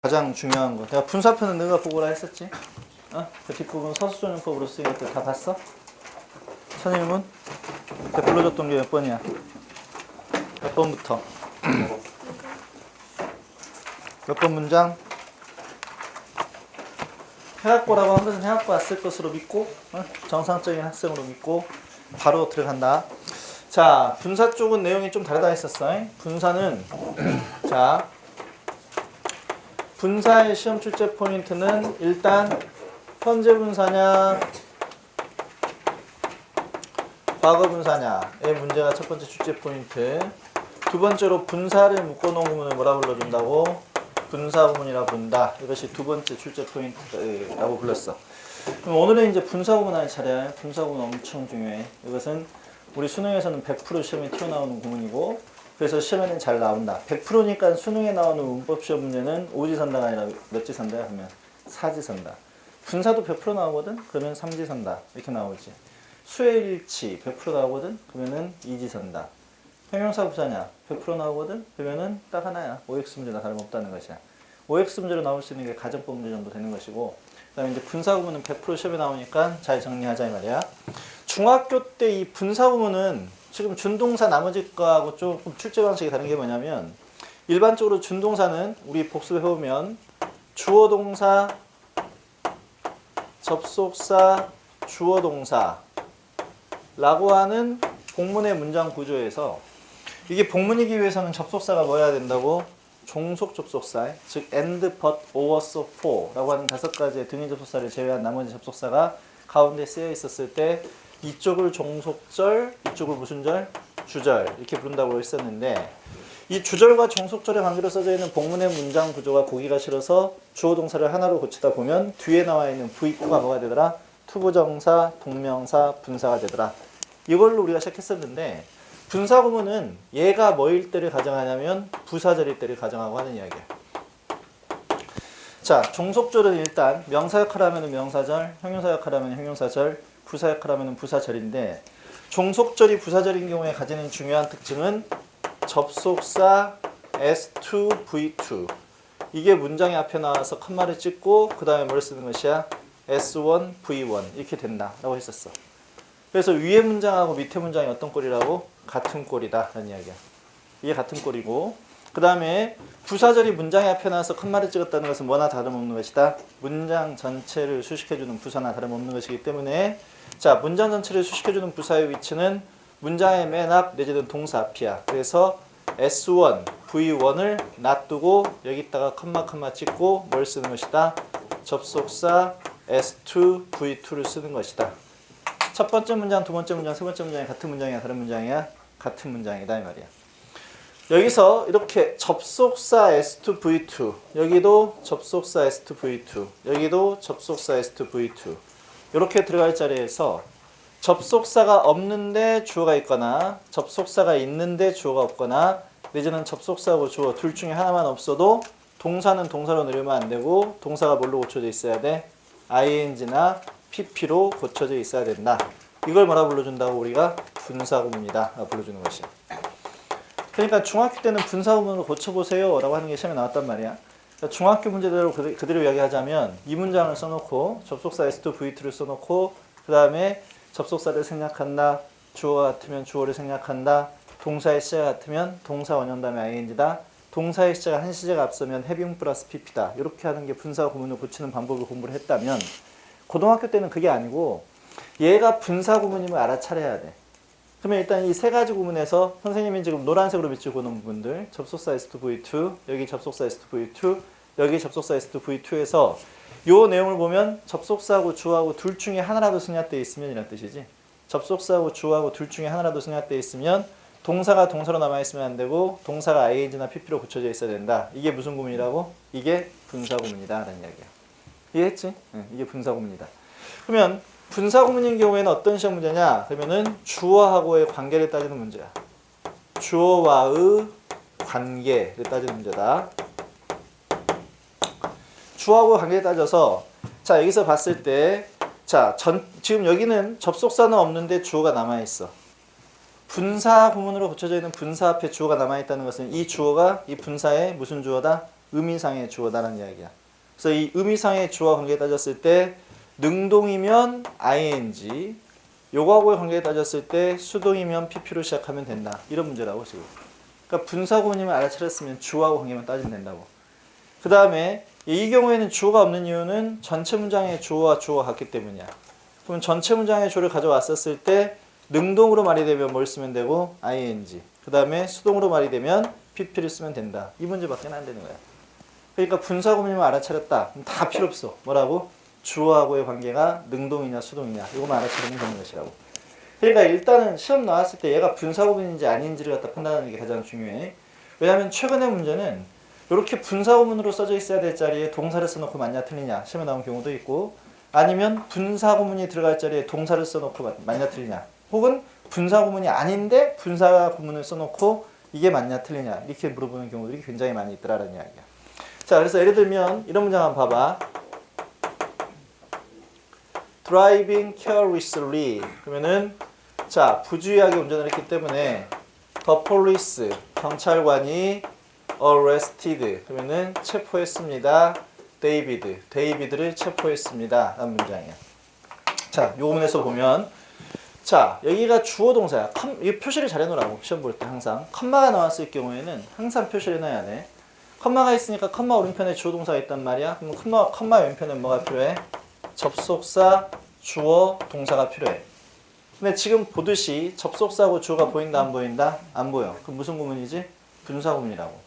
가장 중요한 거. 내가 분사표는 너가 보고라 했었지? 그 뒷부분 서술전용법으로 쓰인 것들 다 봤어? 선생님은? 그때 불러줬던 게 몇 번이야? 몇 번부터? 몇 번 문장? 해갖고라고 한 것은 해갖고 왔을 것으로 믿고, 정상적인 학생으로 믿고 바로 들어간다. 자, 분사 쪽은 내용이 좀 다르다 했었어. 분사는 자, 분사의 시험 출제 포인트는 일단 현재 분사냐 과거 분사냐의 문제가 첫 번째 출제 포인트. 두 번째로 분사를 묶어놓은 구문을 뭐라 불러준다고? 분사 구문이라 부른다. 이것이 두 번째 출제 포인트라고 불렀어. 그럼 오늘은 이제 분사 구문 할 차례야. 분사 구문 엄청 중요해. 이것은 우리 수능에서는 100% 시험에 튀어나오는 구문이고, 그래서 시험에는 잘 나온다. 100%니까 수능에 나오는 문법 시험 문제는 오지선다가 아니라 몇지선다야? 그러면 사지선다. 분사도 100% 나오거든? 그러면 삼지선다. 이렇게 나오지. 수일치 100% 나오거든? 그러면은 이지선다. 형용사 부사냐? 100% 나오거든? 그러면은 딱 하나야. OX 문제나 다름없다는 것이야. OX 문제로 나올 수 있는 게 가정법 문제 정도 되는 것이고, 그 다음에 이제 분사 구문은 100% 시험에 나오니까 잘 정리하자 이 말이야. 중학교 때 이 분사 구문은 지금 준동사 나머지 거하고 조금 출제 방식이 다른 게 뭐냐면, 일반적으로 준동사는 우리 복습해보면 주어 동사, 접속사, 주어 동사 라고 하는 복문의 문장 구조에서, 이게 복문이기 위해서는 접속사가 뭐여야 된다고? 종속 접속사, 즉 and, but, or, so, for 라고 하는 5가지의 등위 접속사를 제외한 나머지 접속사가 가운데 쓰여 있었을 때 이쪽을 종속절, 이쪽을 무슨 절? 주절 이렇게 부른다고 했었는데, 이 주절과 종속절의 관계로 써져 있는 복문의 문장 구조가 보기가 싫어서 주어 동사를 하나로 고치다 보면 뒤에 나와 있는 V2가 뭐가 되더라? 투부정사, 동명사, 분사가 되더라. 이걸로 우리가 시작했었는데, 분사 구문은 얘가 뭐일 때를 가정하냐면 부사절일 때를 가정하고 하는 이야기야. 자, 종속절은 일단 명사 역할하면 명사절, 형용사 역할하면 형용사절, 부사 역할하면 부사절인데, 종속절이 부사절인 경우에 가지는 중요한 특징은 접속사 S2, V2 이게 문장의 앞에 나와서 컴마를 찍고 그 다음에 뭘 쓰는 것이야? S1, V1 이렇게 된다 라고 했었어. 그래서 위에 문장하고 밑에 문장이 어떤 꼴이라고? 같은 꼴이다 라는 이야기야. 이게 같은 꼴이고, 그 다음에 부사절이 문장의 앞에 나와서 컴마를 찍었다는 것은 뭐나 다름없는 것이다. 문장 전체를 수식해주는 부사나 다름없는 것이기 때문에, 자, 문장 전체를 수식해주는 부사의 위치는 문장의 맨 앞 내지는 동사 앞이야. 그래서 S1, V1을 놔두고 여기다가 컴마 찍고 뭘 쓰는 것이다? 접속사 S2, V2를 쓰는 것이다. 첫 번째 문장, 두 번째 문장, 세 번째 문장이 같은 문장이야? 다른 문장이야? 같은 문장이다 이 말이야. 여기서 이렇게 접속사 S2, V2 여기도 접속사 S2, V2 여기도 접속사 S2, V2 이렇게 들어갈 자리에서 접속사가 없는데 주어가 있거나 접속사가 있는데 주어가 없거나, 내지는 접속사하고 주어 둘 중에 하나만 없어도 동사는 동사로 내리면 안 되고 동사가 뭘로 고쳐져 있어야 돼? ing나 pp로 고쳐져 있어야 된다. 이걸 뭐라 불러준다고? 우리가 분사구문이다 라고 불러주는 것이야. 그러니까 중학교 때는 분사구문으로 고쳐보세요 라고 하는 게 시험에 나왔단 말이야. 그러니까 중학교 문제대로 그대로 이야기하자면 이 문장을 써놓고 접속사 S2, V2를 써놓고 그 다음에 접속사를 생략한다, 주어가 같으면 주어를 생략한다, 동사의 시작 같으면 동사 원형 다음에 ing다, 동사의 시작 한 시제가 앞서면 having 플러스 pp다. 이렇게 하는 게 분사구문을 고치는 방법을 공부를 했다면, 고등학교 때는 그게 아니고 얘가 분사구문임을 알아차려야 돼. 그러면 일단 이 세 가지 구문에서 선생님이 지금 노란색으로 비추고 있는 부분들, 접속사 S2, V2, 여기 접속사 S2, V2, 여기 접속사 S2, V2에서 요 내용을 보면 접속사하고 주어하고 둘 중에 하나라도 생략되어 있으면 이란 뜻이지. 접속사하고 주어하고 둘 중에 하나라도 생략되어 있으면 동사가 동사로 남아있으면 안 되고 동사가 ing나 pp로 고쳐져 있어야 된다. 이게 무슨 구문이라고? 이게 분사구문이다 라는 이야기야. 이해했지? 응, 이게 분사구문이다. 그러면 분사구문인 경우에는 어떤 시험 문제냐? 그러면은 주어하고의 관계를 따지는 문제야. 주어와의 관계를 따지는 문제다. 주어하고 관계를 따져서, 자, 여기서 봤을 때, 자, 지금 여기는 접속사는 없는데 주어가 남아있어. 분사 구문으로 고쳐져 있는 분사 앞에 주어가 남아있다는 것은 이 주어가 이 분사의 무슨 주어다? 의미상의 주어다라는 이야기야. 그래서 이 의미상의 주어와 관계 따졌을 때 능동이면 ing, 요거하고의 관계 따졌을 때 수동이면 pp로 시작하면 된다. 이런 문제라고 지금. 그러니까 분사구문이면 알아차렸으면 주어하고 관계만 따지면 된다고. 그 다음에 이 경우에는 주어가 없는 이유는 전체 문장의 주어와 주어가 같기 때문이야. 그럼 전체 문장의 주어를 가져왔었을 때 능동으로 말이 되면 뭘 쓰면 되고 ing. 그 다음에 수동으로 말이 되면 pp를 쓰면 된다. 이 문제밖에 안 되는 거야. 그러니까 분사구문이면 알아차렸다. 그럼 다 필요 없어. 뭐라고? 주어하고의 관계가 능동이냐 수동이냐. 이거만 알아차리면 되는 것이라고. 그러니까 일단은 시험 나왔을 때 얘가 분사구문인지 아닌지를 갖다 판단하는 게 가장 중요해. 왜냐하면 최근의 문제는 이렇게 분사구문으로 써져 있어야 될 자리에 동사를 써놓고 맞냐 틀리냐 시험에 나온 경우도 있고, 아니면 분사구문이 들어갈 자리에 동사를 써놓고 맞냐 틀리냐, 혹은 분사구문이 아닌데 분사구문을 써놓고 이게 맞냐 틀리냐 이렇게 물어보는 경우들이 굉장히 많이 있더라라는 이야기야. 자, 그래서 예를 들면 이런 문장 한번 봐봐. Driving carelessly. 그러면은 자, 부주의하게 운전을 했기 때문에 the police, 경찰관이 arrested. 그러면은 체포했습니다. 데이비드를 체포했습니다. 라는 문장이야. 자, 요 부분에서 보면 자, 여기가 주어 동사야. 이 표시를 잘 해놓으라고. 시험 볼 때 항상 컴마가 나왔을 경우에는 항상 표시를 해놔야 돼. 컴마가 있으니까 컴마 오른편에 주어 동사가 있단 말이야. 그럼 컴마 왼편에 뭐가 필요해? 접속사, 주어, 동사가 필요해. 근데 지금 보듯이 접속사하고 주어가 보인다 안 보인다? 안 보여. 그럼 무슨 구문이지? 분사구문이라고.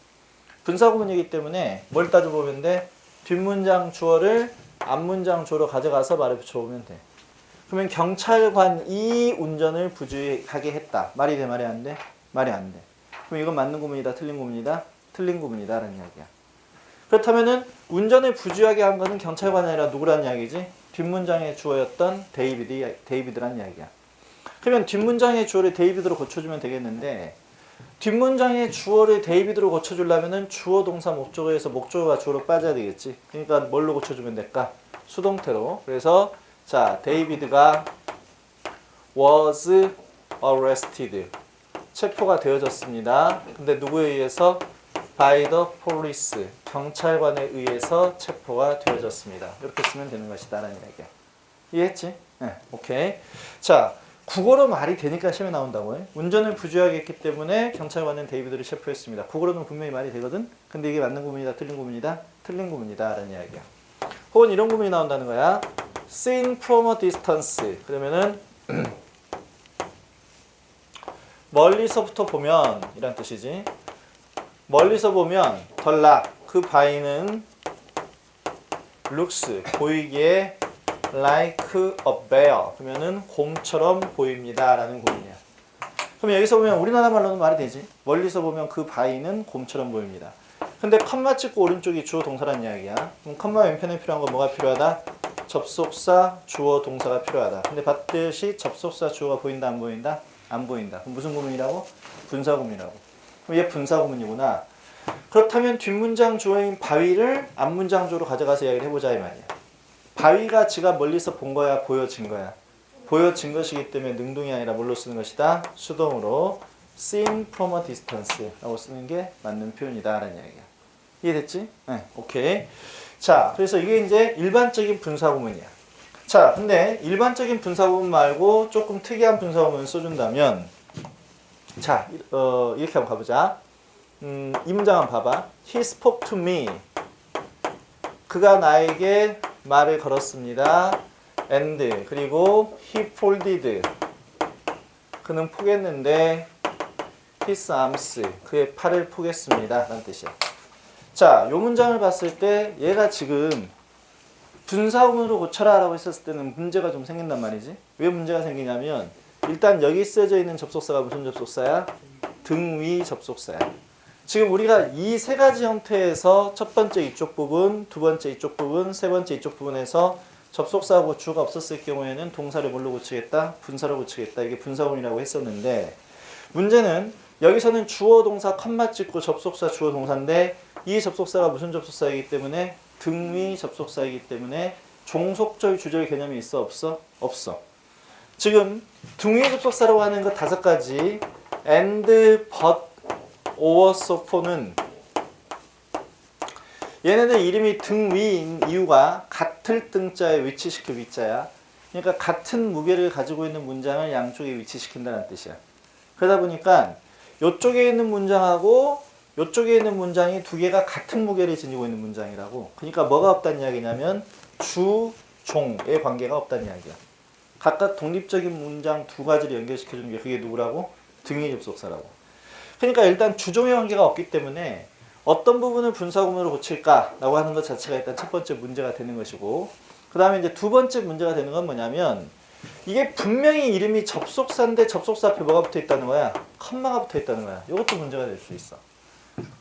분사구문이기 때문에 뭘 따져보면 돼? 뒷문장 주어를 앞문장 주어로 가져가서 말을 붙여보면 돼. 그러면 경찰관이 운전을 부주의하게 했다. 말이 돼? 말이 안 돼? 말이 안 돼. 그럼 이건 맞는 구문이다? 틀린 구문이다? 틀린 구문이다 라는 이야기야. 그렇다면은 운전을 부주의하게 한 거는 경찰관이 아니라 누구라는 이야기지? 뒷문장의 주어였던 데이비드라는 이야기야. 그러면 뒷문장의 주어를 데이비드로 고쳐주면 되겠는데, 뒷문장의 주어를 데이비드로 고쳐주려면은 주어 동사 목적어에서 목적어가 주어로 빠져야 되겠지. 그러니까 뭘로 고쳐주면 될까? 수동태로. 그래서 자, 데이비드가 was arrested. 체포가 되어졌습니다. 근데 누구에 의해서? by the police. 경찰관에 의해서 체포가 되어졌습니다. 이렇게 쓰면 되는 것이다 라는 이야기야. 이해했지? 네, 오케이. 자, 국어로 말이 되니까 시험에 나온다고 해. 운전을 부주의하게 했기 때문에 경찰관은 데이비드를 체포했습니다. 국어로는 분명히 말이 되거든. 근데 이게 맞는 구문이다 틀린 구문이다? 틀린 구문이다 라는 이야기야. 혹은 이런 구문이 나온다는 거야. seen from a distance. 그러면은 멀리서부터 보면 이란 뜻이지. 멀리서 보면 덜락 그 바위는 looks 보이기에 like a bear. 그러면은 곰처럼 보입니다 라는 구문이야. 그럼 여기서 보면 우리나라 말로는 말이 되지. 멀리서 보면 그 바위는 곰처럼 보입니다. 근데 컴마 찍고 오른쪽이 주어 동사란 이야기야. 그럼 컴마 왼편에 필요한 건 뭐가 필요하다? 접속사 주어 동사가 필요하다. 근데 봤듯이 접속사 주어가 보인다 안 보인다? 안 보인다. 그럼 무슨 구문이라고? 분사구문이라고. 그럼 얘 분사구문이구나. 그렇다면 뒷문장 주어인 바위를 앞문장 주어로 가져가서 이야기를 해보자 이 말이야. 바위가 지가 멀리서 본 거야? 보여진 거야? 보여진 것이기 때문에 능동이 아니라 뭘로 쓰는 것이다? 수동으로 seen from a distance 라고 쓰는 게 맞는 표현이다 라는 이야기야. 이해됐지? 네, 오케이. 자, 그래서 이게 이제 일반적인 분사구문이야. 자, 근데 일반적인 분사구문 말고 조금 특이한 분사구문을 써준다면, 자, 이렇게 한번 가보자. 이 문장 한번 봐봐. He spoke to me. 그가 나에게 말을 걸었습니다. And 그리고 he folded. 그는 포겠는데 his arms. 그의 팔을 포겠습니다. 라는 뜻이야. 자, 요 문장을 봤을 때 얘가 지금 분사구문으로 고쳐라 라고 했었을 때는 문제가 좀 생긴단 말이지. 왜 문제가 생기냐면 일단 여기 쓰여져 있는 접속사가 무슨 접속사야? 등위 접속사야. 지금 우리가 이 세 가지 형태에서 첫 번째 이쪽 부분, 두 번째 이쪽 부분, 세 번째 이쪽 부분에서 접속사하고 주어가 없었을 경우에는 동사를 뭘로 고치겠다? 분사로 고치겠다. 이게 분사구문이라고 했었는데, 문제는 여기서는 주어 동사 컴마 찍고 접속사 주어 동사인데 이 접속사가 무슨 접속사이기 때문에 등위 접속사이기 때문에 종속절 주절 개념이 있어 없어? 없어. 지금 등위 접속사라고 하는 거 5가지 and, but, or, so, for는 얘네들 이름이 등 위인 이유가 같을 등자에 위치시킬 위자야. 그러니까 같은 무게를 가지고 있는 문장을 양쪽에 위치시킨다는 뜻이야. 그러다 보니까 이쪽에 있는 문장하고 이쪽에 있는 문장이 두 개가 같은 무게를 지니고 있는 문장이라고. 그러니까 뭐가 없다는 이야기냐면 주, 종의 관계가 없다는 이야기야. 각각 독립적인 문장 두 가지를 연결시켜주는 게 그게 누구라고? 등위 접속사라고. 그러니까 일단 주종의 관계가 없기 때문에 어떤 부분을 분사구문으로 고칠까라고 하는 것 자체가 일단 첫 번째 문제가 되는 것이고, 그 다음에 이제 두 번째 문제가 되는 건 뭐냐면 이게 분명히 이름이 접속사인데 접속사 앞에 뭐가 붙어 있다는 거야? 컴마가 붙어 있다는 거야. 이것도 문제가 될 수 있어.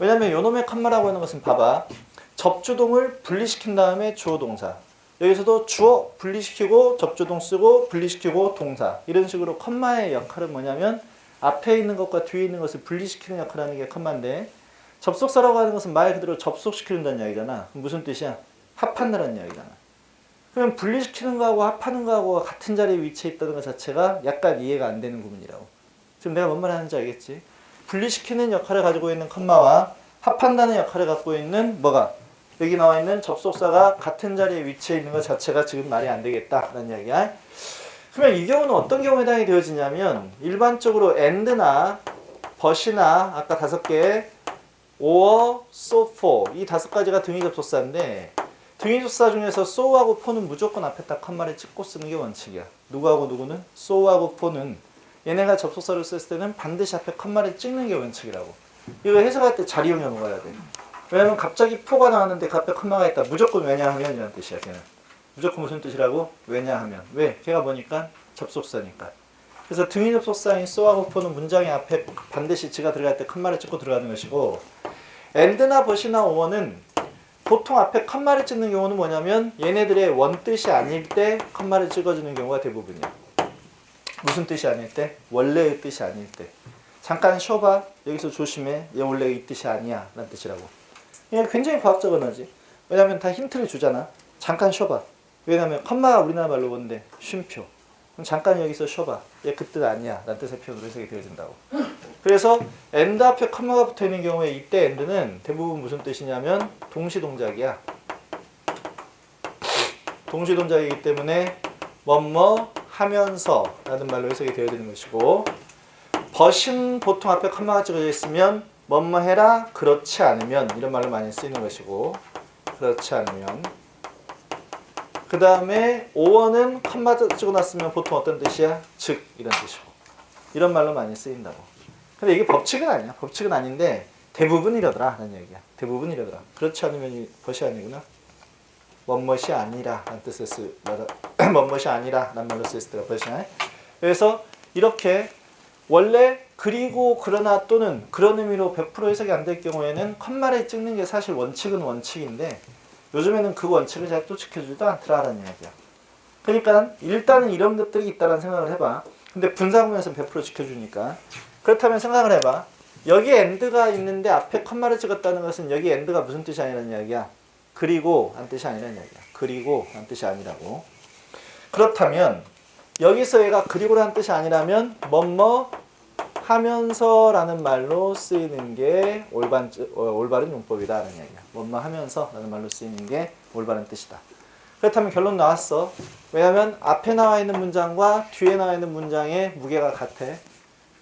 왜냐면 요놈의 컴마라고 하는 것은 봐봐. 접주동을 분리시킨 다음에 주어 동사. 여기서도 주어 분리시키고 접주동 쓰고 분리시키고 동사. 이런 식으로 컴마의 역할은 뭐냐면 앞에 있는 것과 뒤에 있는 것을 분리시키는 역할을 하는 게 컴마인데, 접속사라고 하는 것은 말 그대로 접속시키는다는 이야기잖아. 무슨 뜻이야? 합한다는 이야기잖아. 그럼 분리시키는 거하고 합하는 거하고 같은 자리에 위치해 있다는 것 자체가 약간 이해가 안 되는 부분이라고. 지금 내가 뭔 말 하는지 알겠지? 분리시키는 역할을 가지고 있는 컴마와 합한다는 역할을 갖고 있는 뭐가? 여기 나와 있는 접속사가 같은 자리에 위치해 있는 것 자체가 지금 말이 안 되겠다라는 이야기야. 그러면 이 경우는 어떤 경우에 해당이 되어지냐면 일반적으로 and나 but이나 아까 5개 or, so, for 이 5가지가 등위 접속사인데, 등위 접속사 중에서 so하고 for는 무조건 앞에다 컴마를 찍고 쓰는 게 원칙이야. 누구하고 누구는? so하고 for는 얘네가 접속사를 쓸 때는 반드시 앞에 컴마를 찍는 게 원칙이라고. 이거 해석할 때 잘 이용해 먹어야 돼. 왜냐면 갑자기 포가 나왔는데 그 앞에 컴마가 있다. 무조건 왜냐하면 이런 뜻이야. 걔는. 무조건 무슨 뜻이라고? 왜냐하면. 왜? 걔가 뭐니까? 접속사니까. 그래서 등위 접속사인 so하고 for는 문장의 앞에 반드시 지가 들어갈 때 컴마를 찍고 들어가는 것이고, and나 but이나 or는 보통 앞에 컴마를 찍는 경우는 뭐냐면 얘네들의 원뜻이 아닐 때 컴마를 찍어주는 경우가 대부분이야. 무슨 뜻이 아닐 때? 원래의 뜻이 아닐 때. 잠깐 쉬어봐. 여기서 조심해. 얘 원래 이 뜻이 아니야. 라는 뜻이라고. 이게 굉장히 과학적 언어지. 왜냐면 다 힌트를 주잖아. 잠깐 쉬어봐. 왜냐면 컴마가 우리나라 말로 뭔데? 쉼표. 그럼 잠깐 여기서 쉬어봐. 얘 그 뜻 아니야. 라는 뜻의 표현으로 해석이 되어진다고. 그래서 and 앞에 컴마가 붙어있는 경우에 이때 and는 대부분 무슨 뜻이냐면 동시동작이야. 동시동작이기 때문에 뭐뭐 하면서 라는 말로 해석이 되어지는 것이고, but은 보통 앞에 컴마가 찍어져 있으면 뭐뭐 해라, 그렇지 않으면 이런 말로 많이 쓰이는 것이고, 그렇지 않으면. 그 다음에 or는 컴마 찍어놨으면 보통 어떤 뜻이야? 즉 이런 뜻이고, 이런 말로 많이 쓰인다고. 근데 이게 법칙은 아니야. 법칙은 아닌데 대부분 이러더라 라는 얘기야. 대부분 이러더라. 그렇지 않으면 벗이 아니구나. 뭐뭇이 아니라 라는 뜻을 뭐뭇이 아니라 라는 말로 쓰였을 때가 벗이야. 그래서 이렇게 원래 그리고 그러나 또는 그런 의미로 100% 해석이 안 될 경우에는 컴마를 찍는 게 사실 원칙은 원칙인데 요즘에는 그 원칙을 잘 또 지켜주지도 않더라라는 이야기야. 그러니까 일단은 이런 것들이 있다는 생각을 해봐. 근데 분사구문에서는 100% 지켜주니까. 그렇다면 생각을 해봐. 여기 and가 있는데 앞에 컴마를 찍었다는 것은 여기 and가 무슨 뜻이 아니라는 이야기야? 그리고 란 뜻이 아니라는 이야기야. 그리고 란 뜻이 아니라고. 그렇다면 여기서 얘가 그리고라는 뜻이 아니라면 뭐뭐 하면서 라는 말로 쓰이는 게 올바른 용법이다 라는 이야기야. 뭐뭐 하면서 라는 말로 쓰이는 게 올바른 뜻이다. 그렇다면 결론 나왔어. 왜냐하면 앞에 나와 있는 문장과 뒤에 나와 있는 문장의 무게가 같아.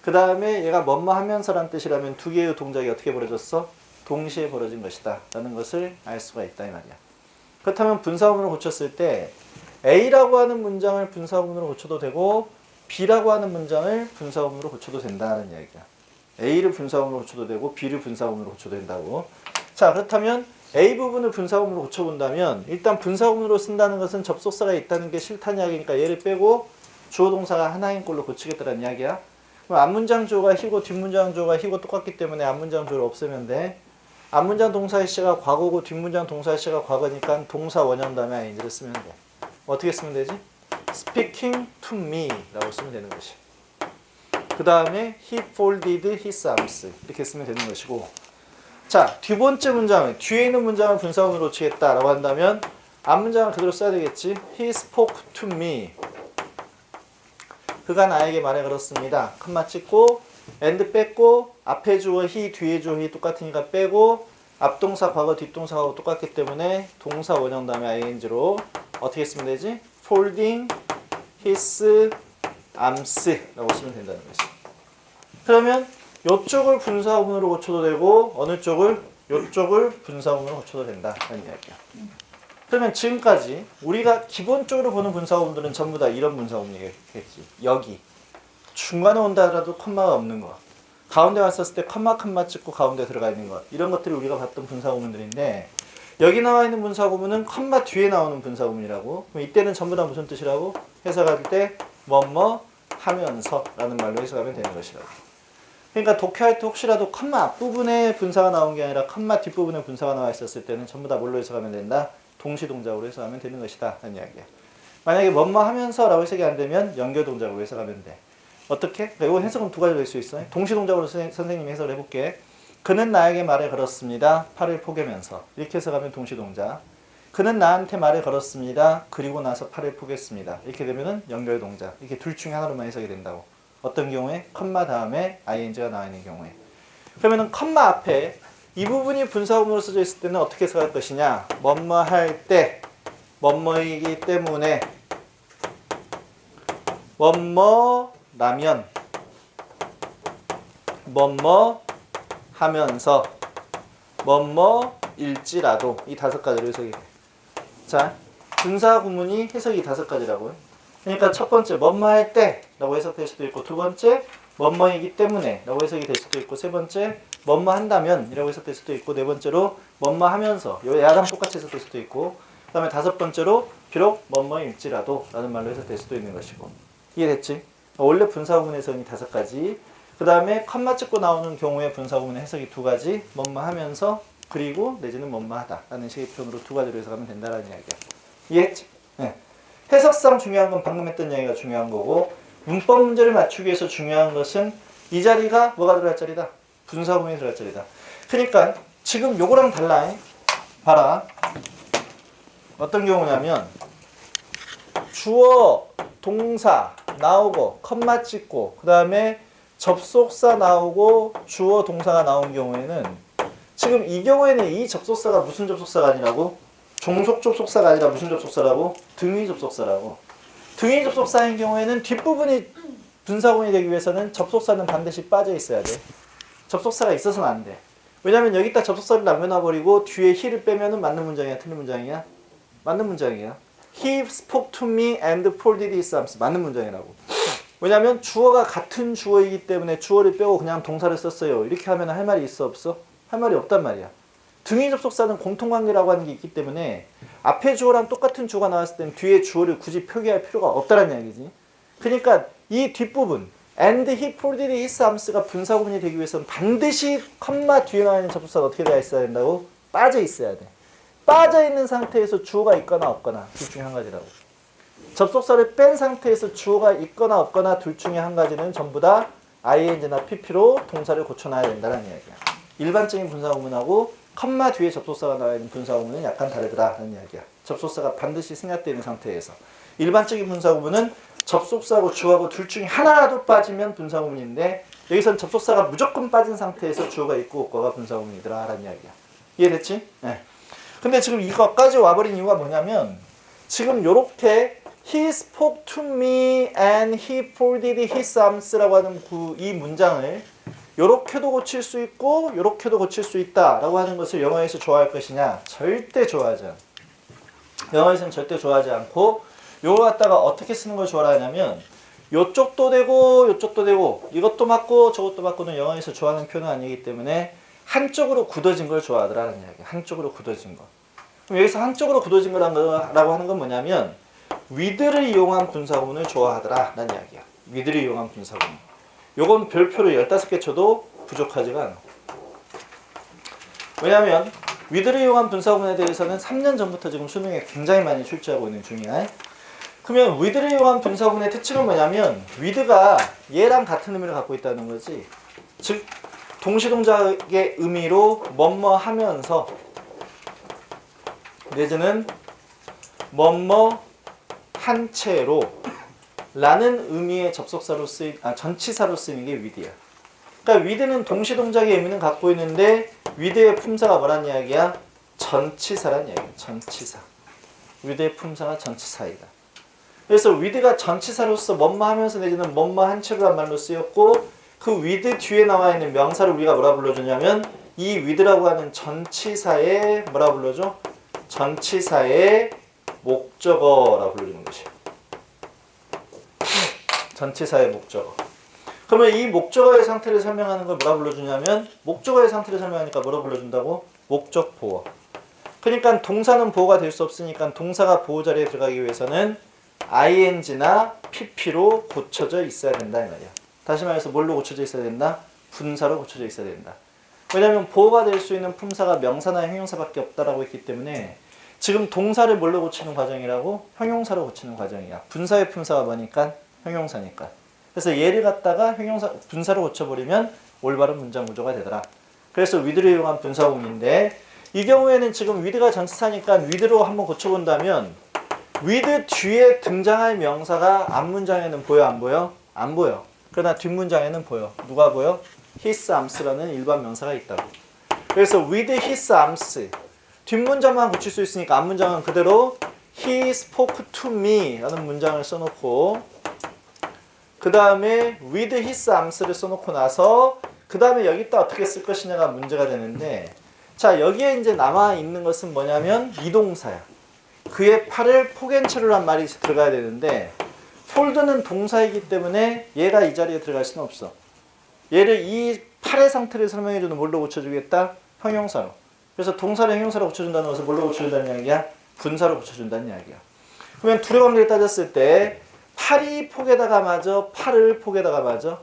그 다음에 얘가 뭐뭐 하면서라는 뜻이라면 두 개의 동작이 어떻게 벌어졌어? 동시에 벌어진 것이다 라는 것을 알 수가 있다 이 말이야. 그렇다면 분사구문을 고쳤을 때 A라고 하는 문장을 분사구문으로 고쳐도 되고 B라고 하는 문장을 분사구문으로 고쳐도 된다는 이야기야. A를 분사구문으로 고쳐도 되고 B를 분사구문으로 고쳐도 된다고. 자, 그렇다면 A 부분을 분사구문으로 고쳐본다면 일단 분사구문으로 쓴다는 것은 접속사가 있다는 게 싫다는 이야기니까 얘를 빼고 주어 동사가 하나인 걸로 고치겠다는 이야기야. 그럼 앞문장 주어가 희고 뒷문장 주어가 희고 똑같기 때문에 앞문장 주어를 없애면 돼. 앞문장 동사의 시가 과거고 뒷문장 동사의 시가 과거니까 동사 원형 다음에 ing를 쓰면 돼. 어떻게 쓰면 되지? Speaking to me 라고 쓰면 되는 것이. 그 다음에 he folded his arms 이렇게 쓰면 되는 것이고, 자, 두 번째 문장은 뒤에 있는 문장을 분사구문으로 고치겠다 라고 한다면 앞문장을 그대로 써야 되겠지. He spoke to me. 그가 나에게 말해 걸었습니다. 컴마 찍고 and 뺐고 앞에 주어 he 뒤에 주어 he 똑같으니까 빼고 앞동사 과거 뒷동사하고 똑같기 때문에 동사 원형 다음에 ing로 어떻게 쓰면 되지? folding his arms라고 쓰면 된다는 거지. 그러면 이쪽을 분사구문으로 고쳐도 되고 어느 쪽을? 이쪽을 분사구문으로 고쳐도 된다는 이야기야. 그러면 지금까지 우리가 기본적으로 보는 분사구문들은 전부 다 이런 분사구문이겠지. 여기 중간에 온다 하더라도 컴마가 없는 거, 가운데 왔었을 때 컴마 찍고 가운데 들어가 있는 것, 이런 것들이 우리가 봤던 분사구문들인데 여기 나와 있는 분사구문은 컴마 뒤에 나오는 분사구문이라고. 그럼 이때는 전부 다 무슨 뜻이라고? 해석할 때 뭐뭐 하면서 라는 말로 해석하면 되는 것이라고. 그러니까 독해할 때 혹시라도 컴마 앞부분에 분사가 나온 게 아니라 컴마 뒷부분에 분사가 나와 있었을 때는 전부 다 뭘로 해석하면 된다? 동시동작으로 해석하면 되는 것이다 라는 이야기야. 만약에 뭐뭐 하면서 라고 해석이 안 되면 연결동작으로 해석하면 돼. 어떻게? 이거 해석은 두 가지로 될 수 있어요. 동시동작으로 선생님이 해석을 해볼게. 그는 나에게 말을 걸었습니다. 팔을 포개면서. 이렇게 해석하면 동시동작. 그는 나한테 말을 걸었습니다. 그리고 나서 팔을 포갰습니다. 이렇게 되면은 연결동작. 이렇게 둘 중에 하나로만 해석이 된다고. 어떤 경우에? 컴마 다음에 ing가 나와 있는 경우에. 그러면은 컴마 앞에 이 부분이 분사구문으로 써져 있을 때는 어떻게 해석할 것이냐? 뭐뭐 할 때, 뭐뭐이기 때문에, 뭐뭐라면, 뭐뭐 하면서, 뭐뭐일지라도 이 다섯 가지로 해석이 돼. 자, 분사구문이 해석이 다섯 가지라고요. 그러니까 첫 번째 뭐뭐 할 때라고 해석될 수도 있고, 두 번째 뭐뭐이기 때문에 라고 해석이 될 수도 있고, 세 번째 뭐뭐 한다면 이라고 해석될 수도 있고, 네 번째로 뭐뭐 하면서 야랑 똑같이 해석될 수도 있고, 그 다음에 다섯 번째로 비록 뭐뭐일지라도 라는 말로 해석될 수도 있는 것이고. 이해됐지? 원래 분사구문 해석이 다섯 가지, 그 다음에 컴마 찍고 나오는 경우에 분사구문의 해석이 두 가지, 뭐뭐 하면서 그리고 내지는 뭐뭐 하다 라는 식의 표현으로 두 가지로 해석하면 된다는 이야기야. 이해했지? 네. 해석상 중요한 건 방금 했던 이야기가 중요한 거고, 문법 문제를 맞추기 위해서 중요한 것은 이 자리가 뭐가 들어갈 자리다? 분사구문이 들어갈 자리다. 그러니까 지금 요거랑 달라. 봐라. 어떤 경우냐면 주어, 동사 나오고 컴마 찍고 그 다음에 접속사 나오고 주어, 동사가 나온 경우에는 지금 이 경우에는 이 접속사가 무슨 접속사가 아니라고? 종속 접속사가 아니라 무슨 접속사라고? 등위 접속사라고. 등위 접속사인 경우에는 뒷부분이 분사구문이 되기 위해서는 접속사는 반드시 빠져 있어야 돼. 접속사가 있어서는 안 돼. 왜냐면 여기다 접속사를 남겨놔버리고 뒤에 he를 빼면은 맞는 문장이야, 틀린 문장이야? 맞는 문장이야. He spoke to me and folded his arms. 맞는 문장이라고. 왜냐면 주어가 같은 주어이기 때문에 주어를 빼고 그냥 동사를 썼어요. 이렇게 하면 할 말이 있어, 없어? 할 말이 없단 말이야. 등위 접속사는 공통관계라고 하는 게 있기 때문에 앞에 주어랑 똑같은 주어가 나왔을 땐 뒤에 주어를 굳이 표기할 필요가 없다는 이야기지. 그러니까 이 뒷부분 and he folded his arms가 분사구문이 되기 위해서는 반드시 컴마 뒤에 나와 있는 접속사가 어떻게 되어 있어야 된다고? 빠져 있어야 돼. 빠져 있는 상태에서 주어가 있거나 없거나 둘 중에 한 가지라고. 접속사를 뺀 상태에서 주어가 있거나 없거나 둘 중에 한 가지는 전부 다 ing나 pp로 동사를 고쳐놔야 된다는 이야기야. 일반적인 분사구문하고 컴마 뒤에 접속사가 나와 있는 분사구문은 약간 다르더라는 이야기야. 접속사가 반드시 생략되어 있는 상태에서. 일반적인 분사구문은 접속사하고 주어하고 둘 중에 하나라도 빠지면 분사구문인데 여기서는 접속사가 무조건 빠진 상태에서 주어가 있고 없고가 분사구문이더라라는 이야기야. 이해됐지? 네. 근데 지금 이거까지 와버린 이유가 뭐냐면 지금 요렇게 He spoke to me and he folded his arms라고 하는 이 문장을 요렇게도 고칠 수 있고 요렇게도 고칠 수 있다라고 하는 것을 영어에서 좋아할 것이냐? 절대 좋아하지 않아. 영어에서는 절대 좋아하지 않고 요거 갖다가 어떻게 쓰는 걸 좋아하냐면 요쪽도 되고 요쪽도 되고 이것도 맞고 저것도 맞고는 영어에서 좋아하는 표현은 아니기 때문에 한쪽으로 굳어진 걸 좋아하더라는 이야기야. 한쪽으로 굳어진 거. 그럼 여기서 한쪽으로 굳어진 거라고 하는 건 뭐냐면 with를 이용한 분사구문을 좋아하더라라는 이야기야. with를 이용한 분사구문. 요건 별표로 15개 쳐도 부족하지가 않아. 왜냐면 with를 이용한 분사구문에 대해서는 3년 전부터 지금 수능에 굉장히 많이 출제하고 있는 중이야. 그러면 with를 이용한 분사구문의 특징은 뭐냐면 with가 얘랑 같은 의미를 갖고 있다는 거지. 즉 동시동작의 의미로 뭐뭐 하면서 내지는 뭐뭐 한 채로 라는 의미의 접속사로 전치사로 쓰이는 게 with야. 그러니까 with는 동시동작의 의미는 갖고 있는데 with의 품사가 뭐란 이야기야? 전치사란 이야기야. 전치사. with의 품사가 전치사이다. 그래서 with가 전치사로서 뭐뭐 하면서 내지는 뭐뭐 한 채로란 말로 쓰였고 그 with 뒤에 나와 있는 명사를 우리가 뭐라 불러주냐면 이 with라고 하는 전치사의 뭐라 불러줘? 전치사의 목적어라고 불리는 것이야. 전치사의 목적어. 그러면 이 목적어의 상태를 설명하는 걸 뭐라 불러주냐면 목적어의 상태를 설명하니까 뭐라 불러준다고? 목적 보어. 그러니까 동사는 보호가 될 수 없으니까 동사가 보호 자리에 들어가기 위해서는 ing나 pp로 고쳐져 있어야 된다 이 말이야. 다시 말해서 뭘로 고쳐져 있어야 된다? 분사로 고쳐져 있어야 된다. 왜냐하면 보호가 될 수 있는 품사가 명사나 형용사밖에 없다라고 했기 때문에 지금 동사를 뭘로 고치는 과정이라고? 형용사로 고치는 과정이야. 분사의 품사가 뭐니까? 형용사니까. 그래서 얘를 갖다가 분사로 고쳐버리면 올바른 문장 구조가 되더라. 그래서 with를 이용한 분사구문인데 이 경우에는 지금 with가 전치사니까 with로 한번 고쳐본다면 with 뒤에 등장할 명사가 앞문장에는 보여 안 보여? 안 보여. 그러나 뒷문장에는 보여. 누가 보여? his arms라는 일반 명사가 있다고. 그래서 with his arms 뒷문장만 고칠 수 있으니까 앞문장은 그대로 he spoke to me 라는 문장을 써놓고 그 다음에 with his arms를 써놓고 나서 그 다음에 여기다 어떻게 쓸 것이냐가 문제가 되는데 자 여기에 이제 남아있는 것은 뭐냐면 이동사야. 그의 팔을 포갠 채로 란 말이 들어가야 되는데 폴드는 동사이기 때문에 얘가 이 자리에 들어갈 수는 없어. 얘를 이 팔의 상태를 설명해주는 뭘로 고쳐주겠다? 형용사로. 그래서 동사를 형용사로 고쳐준다는 것을 뭘로 고쳐준다는 이야기야? 분사로 고쳐준다는 이야기야. 그러면 둘의 관계를 따졌을 때 팔이 폭에다가 맞아? 팔을 폭에다가 맞아?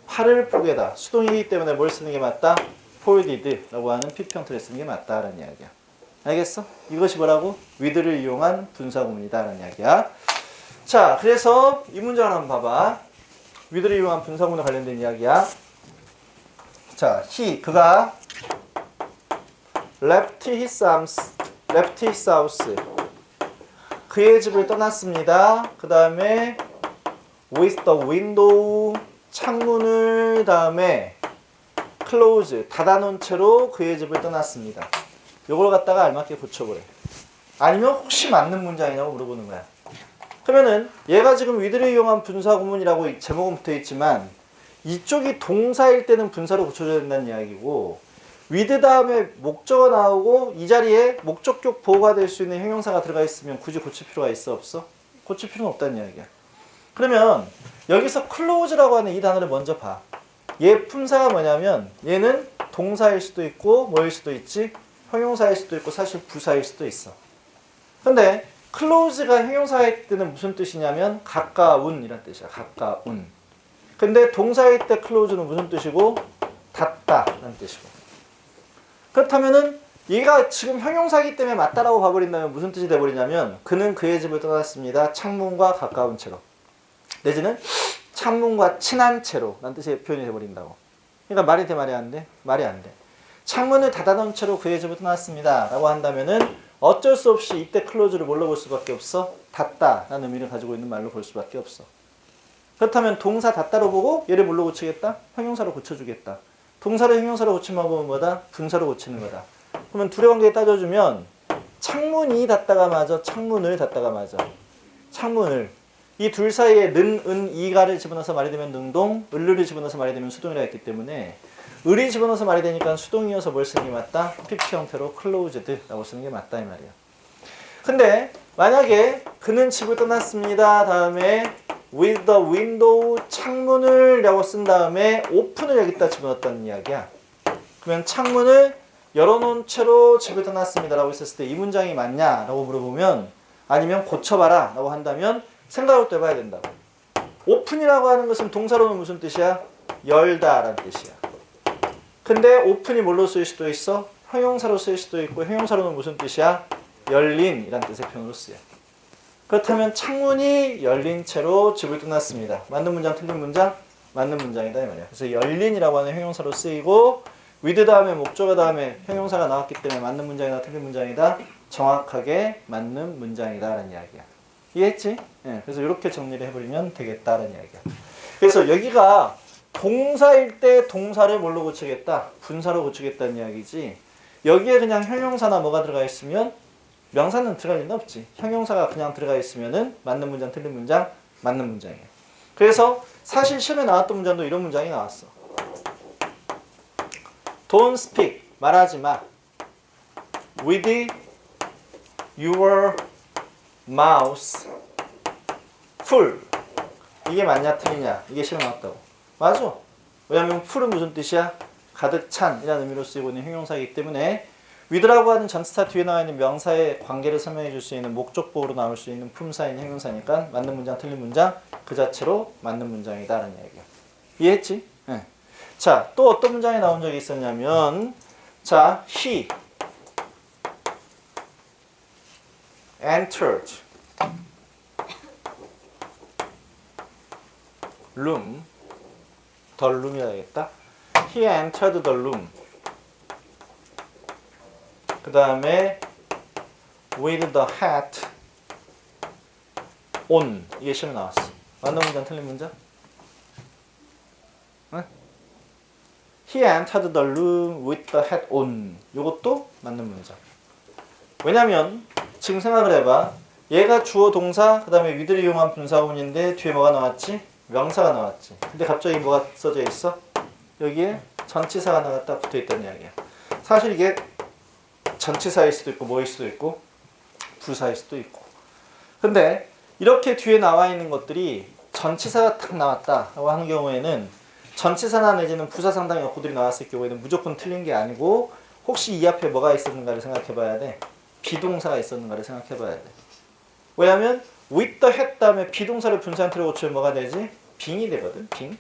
팔을 폭에다. 수동이기 때문에 뭘 쓰는 게 맞다? folded라고 하는 PP 형태를 쓰는 게 맞다라는 이야기야. 알겠어? 이것이 뭐라고? with를 이용한 분사구문이다라는 이야기야. 자, 그래서 이 문장을 한번 봐봐. with를 이용한 분사구문에 관련된 이야기야. 자, 그가 left his house. 그의 집을 떠났습니다. 그 다음에 with the window. 창문을 다음에 close. 닫아놓은 채로 그의 집을 떠났습니다. 요걸 갖다가 알맞게 고쳐보래. 아니면 혹시 맞는 문장이냐고 물어보는 거야. 그러면은 얘가 지금 with를 이용한 분사구문이라고 제목은 붙어있지만 이쪽이 동사일 때는 분사로 고쳐줘야 된다는 이야기고 with 다음에 목적어 나오고 이 자리에 목적격 보호가 될 수 있는 형용사가 들어가 있으면 굳이 고칠 필요가 있어 없어? 고칠 필요는 없다는 이야기야. 그러면 여기서 close라고 하는 이 단어를 먼저 봐. 얘 품사가 뭐냐면 얘는 동사일 수도 있고 뭐일 수도 있지? 형용사일 수도 있고 사실 부사일 수도 있어. 근데 close가 형용사일 때는 무슨 뜻이냐면 가까운 이란 뜻이야. 가까운. 근데 동사일 때 close는 무슨 뜻이고? 닿다 라는 뜻이고. 그렇다면은 얘가 지금 형용사이기 때문에 맞다라고 봐버린다면 무슨 뜻이 돼버리냐면 그는 그의 집을 떠났습니다. 창문과 가까운 채로. 내지는 창문과 친한 채로 라는 뜻의 표현이 돼버린다고. 그러니까 말이 돼 말이 안 돼? 말이 안 돼. 창문을 닫아놓은 채로 그의 집을 떠났습니다 라고 한다면은 어쩔 수 없이 이때 클로즈를 뭘로 볼 수밖에 없어? 닫다 라는 의미를 가지고 있는 말로 볼 수밖에 없어. 그렇다면 동사 닫다로 보고 얘를 뭘로 고치겠다? 형용사로 고쳐주겠다. 동사를 형용사로 고치는 방법은 뭐다? 분사로 고치는 거다. 그러면 둘의 관계에 따져주면 창문이 닫다가 맞아? 창문을 닫다가 맞아? 창문을. 이 둘 사이에 는, 은, 이가를 집어넣어서 말이 되면 능동, 을을 집어넣어서 말이 되면 수동이라 했기 때문에 을이 집어넣어서 말이 되니까 수동이어서 뭘 쓰는 게 맞다? PP 형태로 closed라고 쓰는 게 맞다 이 말이야. 근데 만약에 그는 집을 떠났습니다. 다음에 with the window 창문을 라고 쓴 다음에 open을 여기다 집어넣었다는 이야기야. 그러면 창문을 열어놓은 채로 집을 떠났습니다 라고 했었을 때 이 문장이 맞냐 라고 물어보면 아니면 고쳐봐라 라고 한다면 생각을 또 해봐야 된다고. open이라고 하는 것은 동사로는 무슨 뜻이야? 열다 라는 뜻이야. 근데 open이 뭘로 쓰일 수도 있어? 형용사로 쓰일 수도 있고 형용사로는 무슨 뜻이야? 열린 이란 뜻의 표현으로 쓰여. 그렇다면 창문이 열린 채로 집을 떠났습니다. 맞는 문장 틀린 문장? 맞는 문장이다 이 말이야. 그래서 열린이라고 하는 형용사로 쓰이고 with 다음에 목적어 다음에 형용사가 나왔기 때문에 맞는 문장이다 틀린 문장이다? 정확하게 맞는 문장이다 라는 이야기야. 이해했지? 네, 그래서 이렇게 정리를 해버리면 되겠다라는 이야기야. 그래서 여기가 동사일 때 동사를 뭘로 고치겠다? 분사로 고치겠다는 이야기지. 여기에 그냥 형용사나 뭐가 들어가 있으면 명사는 들어갈 리는 없지. 형용사가 그냥 들어가 있으면은 맞는 문장, 틀린 문장, 맞는 문장이에요. 그래서 사실 시험에 나왔던 문장도 이런 문장이 나왔어. Don't speak, 말하지 마. With your mouth full. 이게 맞냐 틀리냐? 이게 시험에 나왔다고. 맞아. 왜냐면 full은 무슨 뜻이야? 가득 찬 이라는 의미로 쓰이고 있는 형용사이기 때문에 with라고 하는 전치사 뒤에 나와 있는 명사의 관계를 설명해 줄 수 있는 목적보호로 나올 수 있는 품사인 형용사니까 맞는 문장 틀린 문장 그 자체로 맞는 문장이다라는 얘기야. 이해했지? 네. 자, 또 어떤 문장이 나온 적이 있었냐면 자, he entered room the room이라 해야겠다. He entered the room. 그 다음에 with the hat on. 이게 시험에 나왔어. 맞는 문장 틀린 문장? 응? He entered the room with the hat on. 이것도 맞는 문장. 왜냐면 지금 생각을 해봐. 얘가 주어 동사 그 다음에 with를 이용한 분사구문인데 뒤에 뭐가 나왔지? 명사가 나왔지. 근데 갑자기 뭐가 써져 있어? 여기에 전치사가 하나가 딱 붙어있다는 이야기야. 사실 이게 전치사일 수도 있고 뭐일 수도 있고 부사일 수도 있고. 근데 이렇게 뒤에 나와 있는 것들이 전치사가 딱 나왔다라고 하는 경우에는 전치사나 내지는 부사 상당의 어구들이 나왔을 경우에는 무조건 틀린 게 아니고 혹시 이 앞에 뭐가 있었는가를 생각해 봐야 돼. 비동사가 있었는가를 생각해 봐야 돼. 왜냐면 with the hat 다음에 비동사를 분사 형태로 고치면 뭐가 되지? 빙이 되거든. 빙.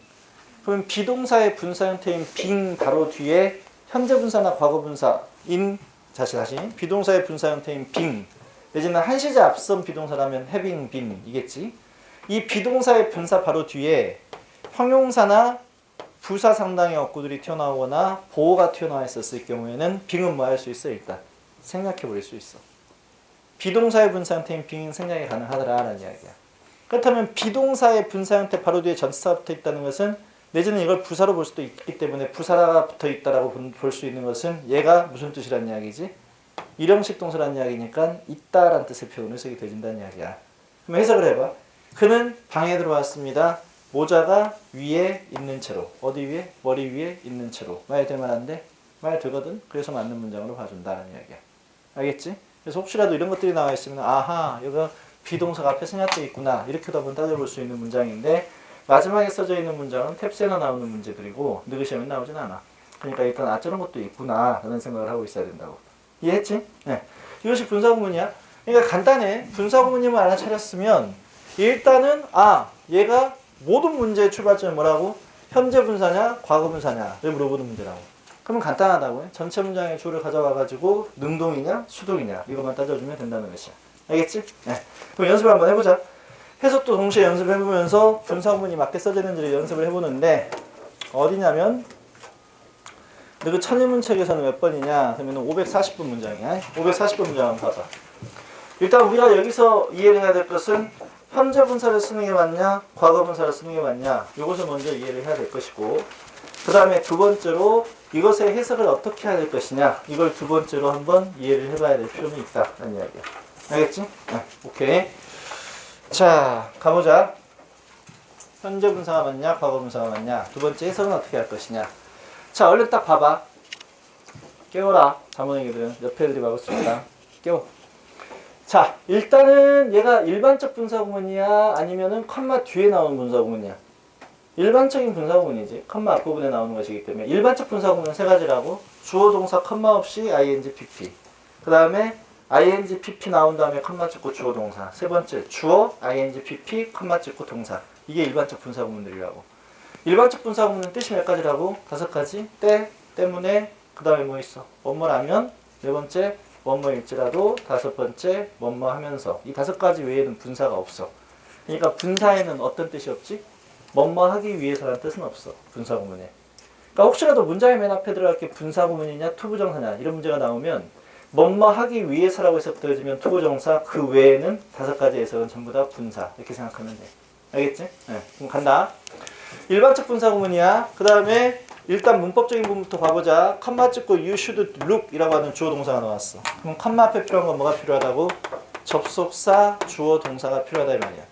그럼 비동사의 분사 형태인 빙 바로 뒤에 현재 분사나 과거 분사인 다시 비동사의 분사 형태인 빙 내지는 한 시제 앞선 비동사라면 having been 이겠지. 이 비동사의 분사 바로 뒤에 형용사나 부사 상당의 어구들이 튀어나오거나 보호가 튀어나와 있었을 경우에는 빙은 뭐 할 수 있어? 일단 생략해 버릴 수 있어. 비동사의 분사 형태인 빙은 생략이 가능하더라라는 이야기야. 그렇다면 비동사의 분사 형태 바로 뒤에 전치사가 붙어 있다는 것은 내지는 이걸 부사로 볼 수도 있기 때문에 부사가 붙어 있다라고 볼 수 있는 것은 얘가 무슨 뜻이란 이야기지? 일형식 동사란 이야기니까 있다라는 뜻의 표현을 쓰게 되진다는 이야기야. 그럼 해석을 해봐. 그는 방에 들어왔습니다. 모자가 위에 있는 채로. 어디 위에? 머리 위에 있는 채로. 말 될 만한데? 말 되거든? 그래서 맞는 문장으로 봐준다는 이야기야. 알겠지? 그래서 혹시라도 이런 것들이 나와 있으면 아하, 이거 비동사가 앞에 생략되어 있구나. 이렇게도 한번 따져볼 수 있는 문장인데 마지막에 써져 있는 문장은 탭스에나 나오는 문제들이고 느그시험에 나오진 않아. 그러니까 일단 저런 것도 있구나 라는 생각을 하고 있어야 된다고. 이해했지? 네. 이것이 분사구문이야. 그러니까 간단해. 분사구문임을 알아차렸으면 일단은 얘가 모든 문제의 출발점이 뭐라고? 현재 분사냐 과거 분사냐를 물어보는 문제라고. 그러면 간단하다고요. 전체 문장의 주어를 가져와가지고 능동이냐 수동이냐 이것만 따져주면 된다는 것이야. 알겠지? 네. 그럼 연습을 한번 해보자. 해석도 동시에 연습해보면서 분사구문이 맞게 써지는지를 연습을 해보는데 어디냐면 그 천인문 책에서는 몇 번이냐 그러면 540번 문장이야. 540번 문장 한번 봐봐. 일단 우리가 여기서 이해를 해야 될 것은 현재 분사를 쓰는 게 맞냐 과거 분사를 쓰는 게 맞냐 이것을 먼저 이해를 해야 될 것이고 그 다음에 두 번째로 이것의 해석을 어떻게 해야 될 것이냐 이걸 두 번째로 한번 이해를 해봐야 될 필요는 있다는 이야기야. 알겠지? 네, 오케이. 자, 가보자. 현재 분사가 맞냐, 과거 분사가 맞냐. 두 번째 해석은 어떻게 할 것이냐. 자, 얼른 딱 봐봐. 깨워라. 자문애기들은 옆에 애들이 막을 수 있다. 깨워. 자, 일단은 얘가 일반적 분사구문이야, 아니면은 컴마 뒤에 나오는 분사구문이야. 일반적인 분사구문이지. 컴마 앞부분에 나오는 것이기 때문에 일반적 분사구문은 세 가지라고. 주어 동사 컴마 없이 ing, pp. 그 다음에 ing, pp 나온 다음에 컴마 찍고 주어 동사. 세 번째 주어, ing, pp, 컴마 찍고 동사. 이게 일반적 분사구문들이라고. 일반적 분사구문은 뜻이 몇 가지라고? 5가지. 때, 때문에, 그 다음에 뭐 있어? 뭐뭐라면, 네 번째 뭐뭐일지라도, 다섯 번째 뭐뭐 하면서. 이 5가지 외에는 분사가 없어. 그러니까 분사에는 어떤 뜻이 없지? 뭐뭐 하기 위해서라는 뜻은 없어. 분사구문에. 그러니까 혹시라도 문장의 맨 앞에 들어갈 게 분사구문이냐 투부정사냐 이런 문제가 나오면 뭐뭐 하기 위해서라고 해서 붙어지면 투부정사, 그 외에는 5가지 해석은 전부 다 분사 이렇게 생각하면 돼. 알겠지? 네. 그럼 간다. 일반적 분사구문이야. 그 다음에 일단 문법적인 부분부터 봐보자. 컴마 찍고 you should look 이라고 하는 주어 동사가 나왔어. 그럼 컴마 앞에 필요한 건 뭐가 필요하다고? 접속사 주어 동사가 필요하다 이 말이야.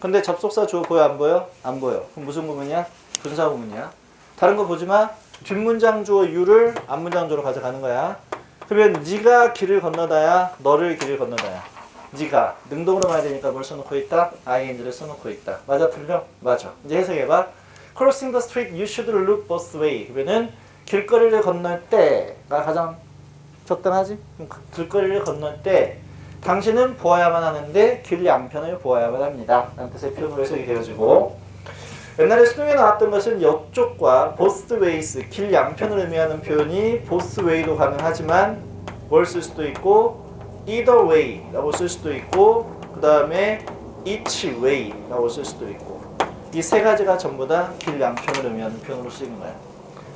근데 접속사 주어 보여 안 보여? 안 보여. 그럼 무슨 구문이야? 분사구문이야. 다른 거 보지 마. 뒷문장 주어 you를 앞문장 주어로 가져가는 거야. 그러면 네가 길을 건너다야 너를 길을 건너다야. 네가 능동으로 가야 되니까 뭘 써놓고 있다? ing를 써놓고 있다. 맞아 틀려? 맞아. 이제 해석해봐. Crossing the street you should look both way. 그러면은 길거리를 건널 때가 가장 적당하지? 길거리를 건널 때 당신은 보아야만 하는데 길 양편을 보아야만 합니다. 라는 뜻의 표현으로 해석이 되어지고, 옛날에 수능에 나왔던 것은 옆쪽과 both ways, 길 양편을 의미하는 표현이 both way도 가능하지만 뭘 쓸 수도 있고 either way 라고 쓸 수도 있고 그 다음에 each way 라고 쓸 수도 있고, 이 세 가지가 전부 다 길 양편을 의미하는 표현으로 쓰이는 거야.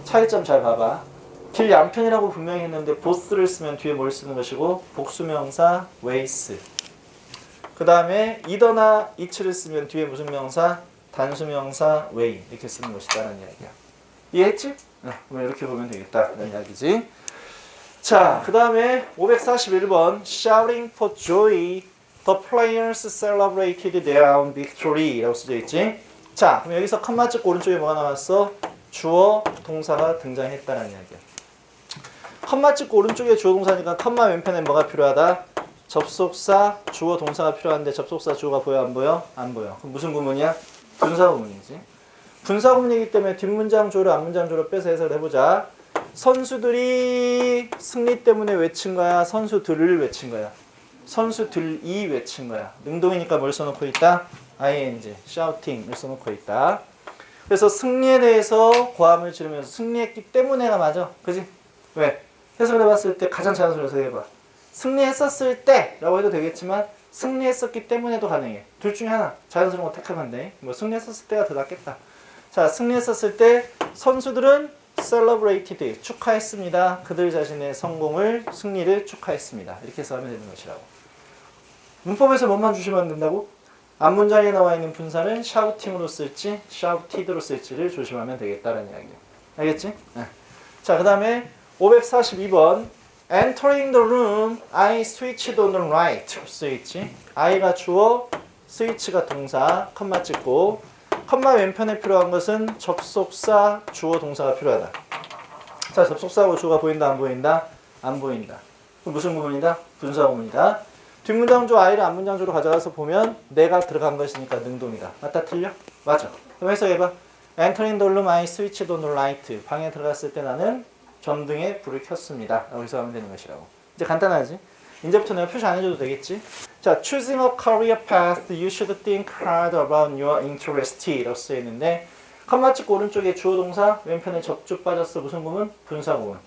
차이점 잘 봐봐. 길 양편이라고 분명히 했는데 both를 쓰면 뒤에 뭘 쓰는 것이고 복수명사 ways, 그 다음에 either나 each를 쓰면 뒤에 무슨 명사? 단수명사 way 이렇게 쓰는 것이다라는 이야기야. 이해했지? 그럼 이렇게 보면 되겠다라는 이야기지. 자, 그 다음에 541번 Shouting for joy, the players celebrated their own victory 라고 써져 있지. 자, 그럼 여기서 컴마 찍고 오른쪽에 뭐가 나왔어? 주어 동사가 등장했다는 이야기야. 컴마 찍고 오른쪽에 주어 동사니까 컴마 왼편에 뭐가 필요하다? 접속사 주어 동사가 필요한데 접속사 주어가 보여 안 보여? 안 보여. 그럼 무슨 구문이야? 분사구문이지. 분사구문이기 때문에 뒷문장 주어를 앞문장 주어로 빼서 해석을 해보자. 선수들이 승리 때문에 외친 거야? 선수들을 외친 거야? 선수들이 외친 거야. 능동이니까 뭘 써놓고 있다? ing, shouting을 써놓고 있다. 그래서 승리에 대해서 고함을 지르면서 승리했기 때문에가 맞아. 그지? 왜? 해석을 해봤을 때 가장 자연스러운 해석해봐. 승리했었을 때 라고 해도 되겠지만 승리했었기 때문에도 가능해. 둘 중에 하나 자연스러운 거 택하면 돼. 뭐 승리했었을 때가 더 낫겠다. 자, 승리했었을 때 선수들은 celebrated 축하했습니다. 그들 자신의 성공을, 승리를 축하했습니다. 이렇게 해서 하면 되는 것이라고. 문법에서 뭐만 주시면 안 된다고? 앞문장에 나와 있는 분사는 shouting으로 쓸지 shouted로 쓸지를 조심하면 되겠다는 이야기야. 알겠지? 네. 자, 그 다음에 542번 Entering the room, I switched on the light 쓰여있지. I가 주어, switch가 동사, 컴마 찍고 컴마 왼편에 필요한 것은 접속사, 주어 동사가 필요하다. 자, 접속사하고 주어가 보인다 안 보인다? 안 보인다. 그럼 무슨 구문이다? 분사구문이다. 뒷문장 주 I를 앞문장 주로 가져가서 보면 내가 들어간 것이니까 능동이다. 맞다 틀려? 맞아. 그럼 해석해봐. Entering the room, I switched on the light. 방에 들어갔을 때 나는 전등에 불을 켰습니다. 라고 해석하면 되는 것이라고. 이제 간단하지? 이제부터 내가 표시 안 해줘도 되겠지? 자, choosing a career path, you should think hard about your interest 라고 쓰여있는데 컴마 찍고 오른쪽에 주어 동사, 왼편에 접주 빠졌어. 무슨 구문? 분사구문.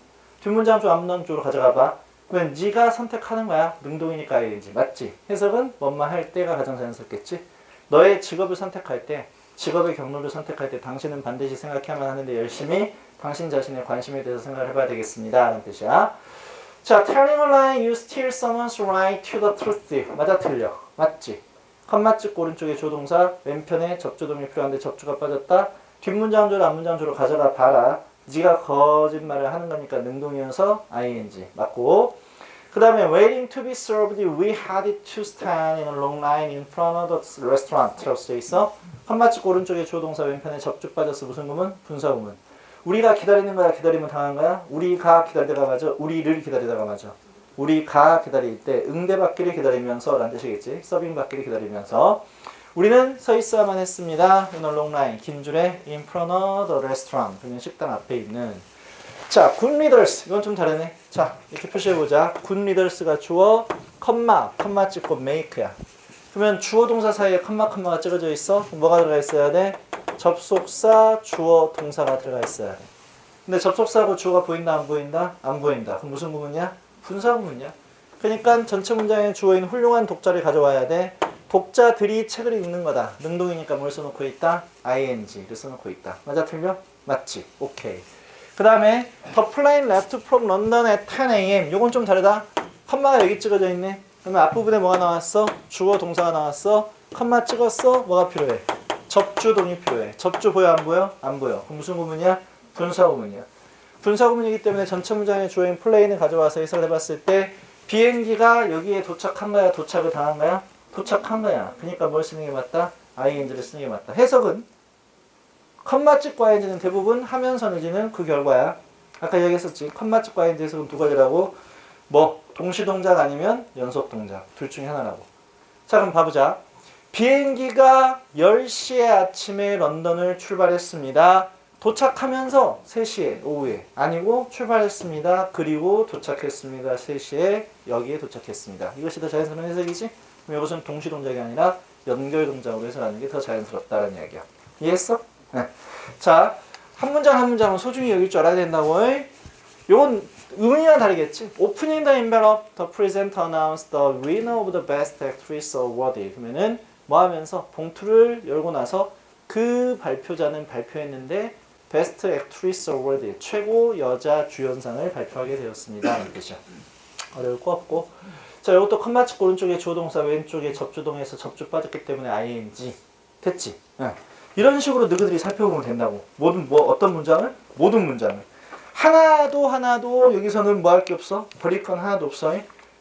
뒷문장 주 앞문장 주로 가져가봐. 그러면 네가 선택하는 거야. 능동이니까 ing. 맞지? 해석은 뭐만 할 때가 가장 자연스럽겠지? 너의 직업을 선택할 때, 직업의 경로를 선택할 때 당신은 반드시 생각해야만 하는데 열심히 당신 자신의 관심에 대해서 생각을 해봐야 되겠습니다. 라는 뜻이야. 자, telling a lie, you steal someone's right to the truth. 맞아 틀려? 맞지? 컴마 찍고 오른쪽에 조동사, 왼편에 접주동이 필요한데 접주가 빠졌다. 뒷문장 주로 앞문장 주로 가져가 봐라. 네가 거짓말을 하는 거니까 능동이어서 ing 맞고, 그 다음에 waiting to be served, we had to stand in a long line in front of the restaurant 라고 쓰여 있어. 컴마 찍고 오른쪽에 조동사, 왼편에 접주 빠졌어. 무슨 구문? 분사구문. 우리가 기다리는 거야? 기다리면 당한 거야? 우리가 기다리다가 맞아? 우리를 기다리다가 맞아? 우리가 기다릴 때 응대받기를 기다리면서 라는 뜻이겠지. 서빙 받기를 기다리면서 우리는 서 있어야만 했습니다. in a long line, 긴 줄에 in front of the restaurant, 그러면 식당 앞에 있는. 자, good readers, 이건 좀 다르네. 자, 이렇게 표시해보자. good readers가 주어, 컴마 찍고 make야. 그러면 주어 동사 사이에 컴마가 찍어져 있어. 뭐가 들어가 있어야 돼? 접속사, 주어, 동사가 들어가 있어야 돼. 근데 접속사하고 주어가 보인다 안 보인다? 안 보인다. 그럼 무슨 구문이야? 분사구문이야. 그러니까 전체 문장에 주어인 훌륭한 독자를 가져와야 돼. 독자들이 책을 읽는 거다. 능동이니까 뭘 써놓고 있다? ing를 써놓고 있다. 맞아 틀려? 맞지? 오케이. 그 다음에 The plane left from London at 10 a.m. 요건 좀 다르다. 컴마가 여기 찍어져 있네. 그러면 앞부분에 뭐가 나왔어? 주어 동사가 나왔어. 컴마 찍었어. 뭐가 필요해? 접주동이 필요해. 접주 보여 안 보여? 안 보여. 그럼 무슨 구문이야? 분사 구문이야. 분사 구문이기 때문에 전체 문장의 주어인 플레인을 가져와서 해석을 해봤을 때 비행기가 여기에 도착한 거야? 도착을 당한 거야? 도착한 거야. 그러니까 뭘 쓰는 게 맞다? ing를 쓰는 게 맞다. 해석은 컴마 찍고 ing는 대부분 하면서 내지는 그 결과야. 아까 얘기했었지. 컴마 찍고 ing 해석은 두 가지라고. 뭐 동시동작 아니면 연속동작. 둘 중에 하나라고. 자 그럼 봐보자. 비행기가 10시에 아침에 런던을 출발했습니다. 도착하면서 3시에 오후에 아니고 출발했습니다. 그리고 도착했습니다. 3시에 여기에 도착했습니다. 이것이 더 자연스러운 해석이지? 그럼 이것은 동시동작이 아니라 연결동작으로 해석하는 게 더 자연스럽다는 이야기야. 이해했어? 네. 자, 한 문장 한 문장은 소중히 여길 줄 알아야 된다고. 이건 의미와 다르겠지? Opening the envelope, the presenter announced the winner of the best actress award. 그러면은 뭐 하면서 봉투를 열고 나서 그 발표자는 발표했는데 베스트 액트리스 어워드 최고 여자 주연상을 발표하게 되었습니다. 이 뜻이야. 어려울 거 없고. 자, 이것도 컴마 찍고 오른쪽에 주어동사 왼쪽에 접주동에서 접주 빠졌기 때문에 ing 됐지? 네. 이런 식으로 너희들이 살펴보면 된다고. 어떤 문장을? 모든 문장을. 하나도 여기서는 뭐 할 게 없어? 버릴 건 하나도 없어.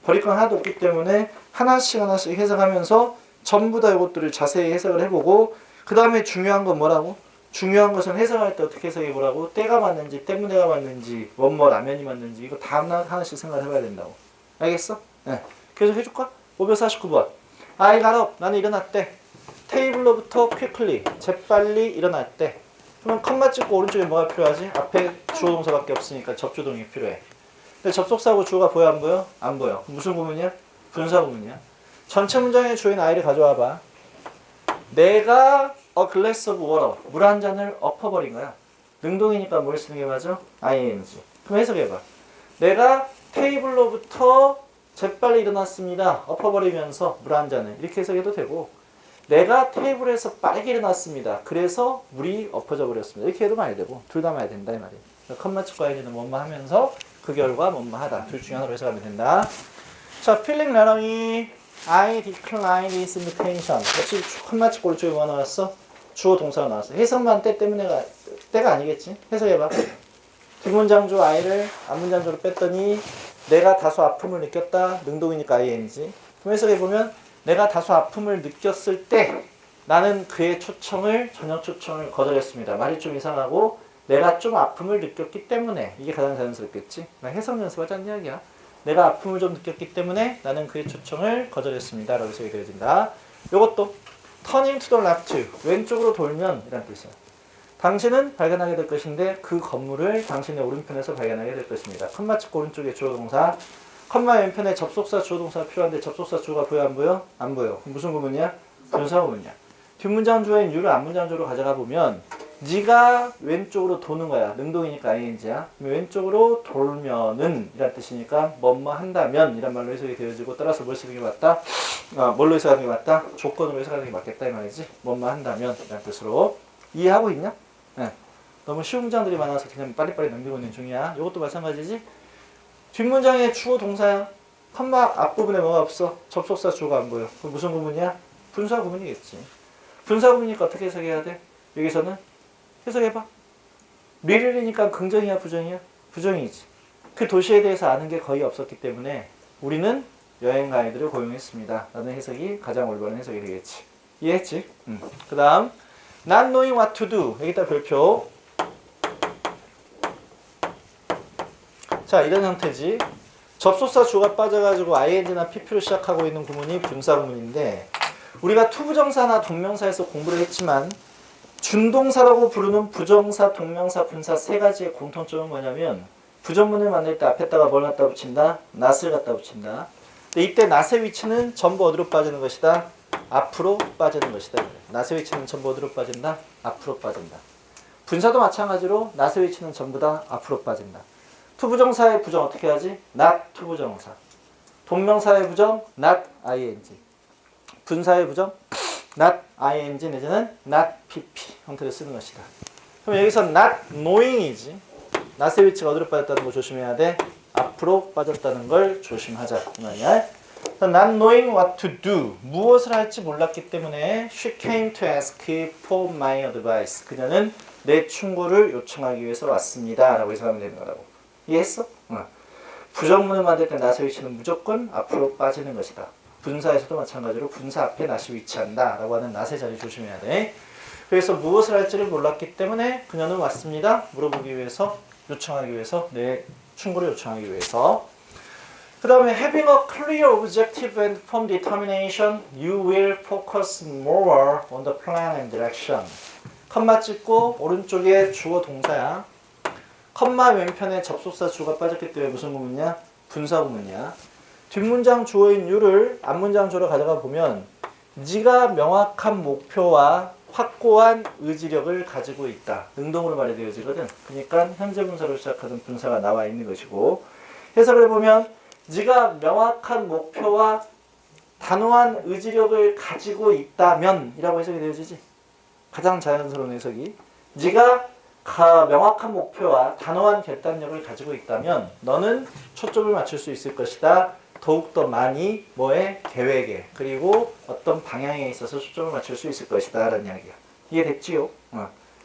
버릴 건 하나도 없기 때문에 하나씩 해석하면서 전부 다 이것들을 자세히 해석을 해보고 그 다음에 중요한 건 뭐라고? 중요한 것은 해석할 때 어떻게 해석해보라고? 때가 맞는지 때문에가 맞는지 원뭐 라면이 맞는지 이거 다 하나씩 생각을 해봐야 된다고. 알겠어? 네. 계속 해줄까? 549번 I got up. 나는 일어났대. 테이블로부터 quickly. 재빨리 일어났대. 그러면 컴마 찍고 오른쪽에 뭐가 필요하지? 앞에 주어 동사밖에 없으니까 접주동이 필요해. 근데 접속사하고 주어가 보여 안 보여? 안 보여. 무슨 구문이야? 분사 구문이야. 전체 문장의 주어인 I를 가져와 봐. 내가 a glass of water. 물 한 잔을 엎어버린 거야. 능동이니까 뭘 쓰는 게 맞아? ing. 그럼 해석해봐. 내가 테이블로부터 재빨리 일어났습니다. 엎어버리면서 물 한 잔을. 이렇게 해석해도 되고 내가 테이블에서 빠르게 일어났습니다. 그래서 물이 엎어져 버렸습니다. 이렇게 해도 많이 되고 둘 다 많이 된다 이 말이에요. 컴마 찍고 ing는 뭐뭐 하면서 그 결과 뭐뭐 하다. 둘 중에 하나로 해석하면 된다. 자, 필링 레너이 I decline this invitation. 역시 컴마 찍고 오른쪽에 뭐가 나왔어? 주어 동사가 나왔어. 해석만 때가 아니겠지? 해석해봐. 뒷문장주 I를 앞문장주로 뺐더니 내가 다소 아픔을 느꼈다. 능동이니까 ing. 그럼 해석해보면 내가 다소 아픔을 느꼈을 때 나는 그의 초청을 저녁 초청을 거절했습니다. 말이 좀 이상하고 내가 좀 아픔을 느꼈기 때문에 이게 가장 자연스럽겠지? 해석 연습하자는 이야기야. 내가 아픔을 좀 느꼈기 때문에 나는 그의 초청을 거절했습니다. 라고 해석이 되어진다. 이것도 turning to the left, 왼쪽으로 돌면 이란 뜻이야. 당신은 발견하게 될 것인데 그 건물을 당신의 오른편에서 발견하게 될 것입니다. 컴마 찍고 오른쪽에 주어 동사, 컴마 왼편에 접속사 주어 동사가 필요한데 접속사 주어가 보여 안 보여? 안 보여. 무슨 구문이야? 분사 구문이야. 뒷문장 주어인 you를 앞문장 주어로 가져가 보면 네가 왼쪽으로 도는 거야. 능동이니까 ing야. 왼쪽으로 돌면은 이란 뜻이니까 뭐뭐 한다면 이란 말로 해석이 되어지고 따라서 뭘 쓰는 게 맞다? 뭘로 해석하는 게 맞다? 조건으로 해석하는 게 맞겠다 이 말이지. 뭐뭐 한다면 이란 뜻으로. 이해하고 있냐? 네. 너무 쉬운 문장들이 많아서 그냥 빨리빨리 넘기고 있는 중이야. 이것도 마찬가지지. 뒷문장의 주어 동사야. 컴마 앞부분에 뭐가 없어? 접속사 주어가 안 보여. 그럼 무슨 구문이야? 분사 구문이겠지. 분사 구문이니까 어떻게 해석해야 돼? 여기서는 해석해봐. 미래니까 긍정이야 부정이야? 부정이지. 그 도시에 대해서 아는 게 거의 없었기 때문에 우리는 여행 가이드를 고용했습니다. 라는 해석이 가장 올바른 해석이 되겠지. 이해했지? 그 다음 Not knowing what to do. 여기다 별표. 자, 이런 형태지. 접속사 주어가 빠져가지고 ing나 pp로 시작하고 있는 구문이 분사 구문인데 우리가 투부정사나 동명사에서 공부를 했지만 준동사라고 부르는 부정사, 동명사, 분사 세 가지의 공통점은 뭐냐면 부정문을 만들 때 앞에다가 뭘 갖다 붙인다? not을 갖다 붙인다. 근데 이때 not의 위치는 전부 어디로 빠지는 것이다? 앞으로 빠지는 것이다. not의 위치는 전부 어디로 빠진다? 앞으로 빠진다. 분사도 마찬가지로 not의 위치는 전부 다 앞으로 빠진다. 투부정사의 부정 어떻게 하지? not 투부정사. 동명사의 부정 not ing. 분사의 부정 not ing 내지는 not pp 형태를 쓰는 것이다. 그럼 여기서 not knowing이지. not의 위치가 어디로 빠졌다는 거 조심해야 돼. 앞으로 빠졌다는 걸 조심하자 이 말이야. Not knowing what to do. 무엇을 할지 몰랐기 때문에 she came to ask for my advice. 그녀는 내 충고를 요청하기 위해서 왔습니다. 라고 해석하면 되는 거라고. 이해했어? 부정문을 만들 때 not의 위치는 무조건 앞으로 빠지는 것이다. 분사에서도 마찬가지로 분사 앞에 not이 위치한다. 라고 하는 not의 자리 조심해야 돼. 그래서 무엇을 할지를 몰랐기 때문에 그녀는 왔습니다. 물어보기 위해서, 요청하기 위해서, 내 충고를 요청하기 위해서. 그 다음에 having a clear objective and firm determination, you will focus more on the plan and direction. 컴마 찍고 오른쪽에 주어 동사야. 컴마 왼편에 접속사 주어가 빠졌기 때문에 무슨 구문이냐? 분사 구문이야. 뒷문장 주어인 you를 앞문장 주어로 가져가 보면 네가 명확한 목표와 확고한 의지력을 가지고 있다. 능동으로 말해되어지거든. 그러니까 현재 분사로 시작하는 분사가 나와 있는 것이고, 해석을 해보면 네가 명확한 목표와 단호한 의지력을 가지고 있다면 이라고 해석이 되어지지. 가장 자연스러운 해석이 네가 명확한 목표와 단호한 결단력을 가지고 있다면 너는 초점을 맞출 수 있을 것이다. 더욱더 많이 뭐에? 계획에, 그리고 어떤 방향에 있어서 초점을 맞출 수 있을 것이다 라는 이야기야. 이해됐지요?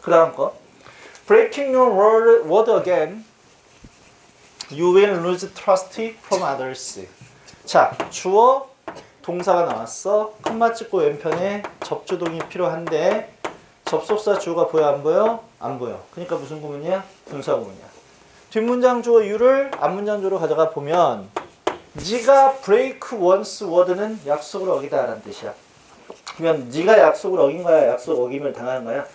그 다음 거 Breaking your word again, you will lose trust from others. 자, 주어 동사가 나왔어. 컴마 찍고 왼편에 접주동이 필요한데 접속사 주어가 보여 안 보여? 안 보여. 그러니까 무슨 구문이야? 분사 구문이야. 뒷문장 주어 you를 앞문장 주어로 가져가 보면 네가 break once word는 약속을 어기다 라는 뜻이야. 그러면 네가 약속을 어긴 거야? 약속 어김을 당하는 거야?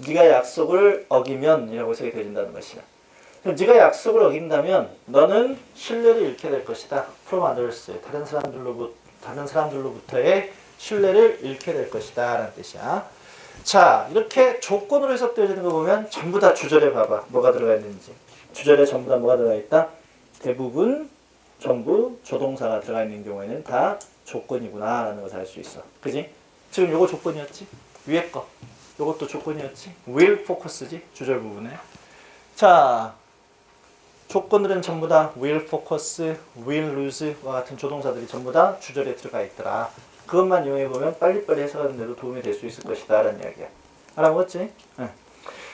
네가 약속을 어기면 이라고 해석이 되어진다는 것이야. 그럼 네가 약속을 어긴다면 너는 신뢰를 잃게 될 것이다. from others. 다른 사람들로부터의 신뢰를 잃게 될 것이다 라는 뜻이야. 자, 이렇게 조건으로 해석되어지는 거 보면 전부 다 주절에 봐봐. 뭐가 들어가 있는지. 주절에 전부 다 뭐가 들어가 있다? 대부분, 전부, 조동사가 들어가 있는 경우에는 다 조건이구나 라는 것을 알 수 있어. 그지? 지금 요거 조건이었지? 위에 거. 요것도 조건이었지? will focus지? 주절 부분에. 자, 조건들은 전부 다 will focus, will lose와 같은 조동사들이 전부 다 주절에 들어가 있더라. 그것만 이용해보면 빨리빨리 해석하는 데도 도움이 될 수 있을 것이다 라는 이야기야. 알아먹었지? 네.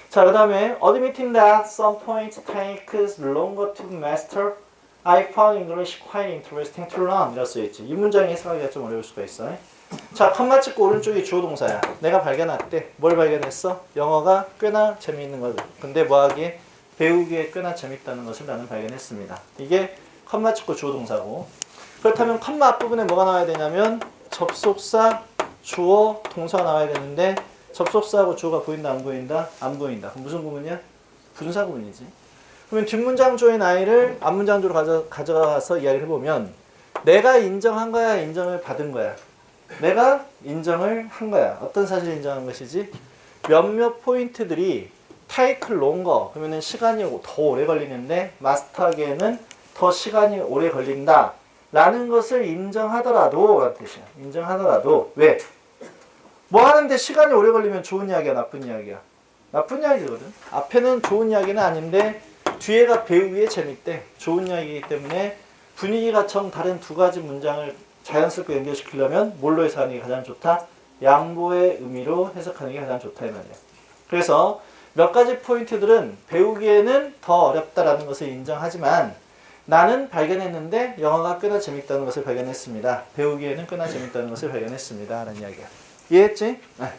자, 그 다음에 admitting that some points takes longer to master, I found English quite interesting to learn 이라고 써있지. 이 문장이 해석하기가 좀 어려울 수가 있어. 자, 컴마 찍고 오른쪽이 주어 동사야. 내가 발견했대. 뭘 발견했어? 영어가 꽤나 재미있는 거든. 근데 뭐하기에? 배우기에 꽤나 재밌다는 것을 나는 발견했습니다. 이게 컴마 찍고 주어 동사고, 그렇다면 컴마 앞부분에 뭐가 나와야 되냐면 접속사, 주어, 동사가 나와야 되는데 접속사하고 주어가 보인다 안 보인다? 안 보인다. 그럼 무슨 구문이야? 분사 구문이지. 그러면 뒷문장 주어인 I를 앞문장 주어로 가져가서 이야기를 해보면 내가 인정한 거야? 인정을 받은 거야? 내가 인정을 한 거야. 어떤 사실을 인정한 것이지? 몇몇 포인트들이 take longer, 그러면 시간이 더 오래 걸리는데 마스터하기에는 더 시간이 오래 걸린다 라는 것을 인정하더라도 라는 뜻이야. 인정하더라도. 왜? 뭐 하는데 시간이 오래 걸리면 좋은 이야기야 나쁜 이야기야? 나쁜 이야기거든. 앞에는 좋은 이야기는 아닌데 뒤에가 배우기에 재밌대. 좋은 이야기이기 때문에 분위기가 정 다른 두 가지 문장을 자연스럽게 연결시키려면 뭘로 해석하는 게 가장 좋다? 양보의 의미로 해석하는 게 가장 좋다 이 말이야. 그래서 몇 가지 포인트들은 배우기에는 더 어렵다라는 것을 인정하지만 나는 발견했는데 영어가 꽤나 재밌다는 것을 발견했습니다. 배우기에는 꽤나 재밌다는 것을 발견했습니다. 라는 이야기야. 이해했지? 네.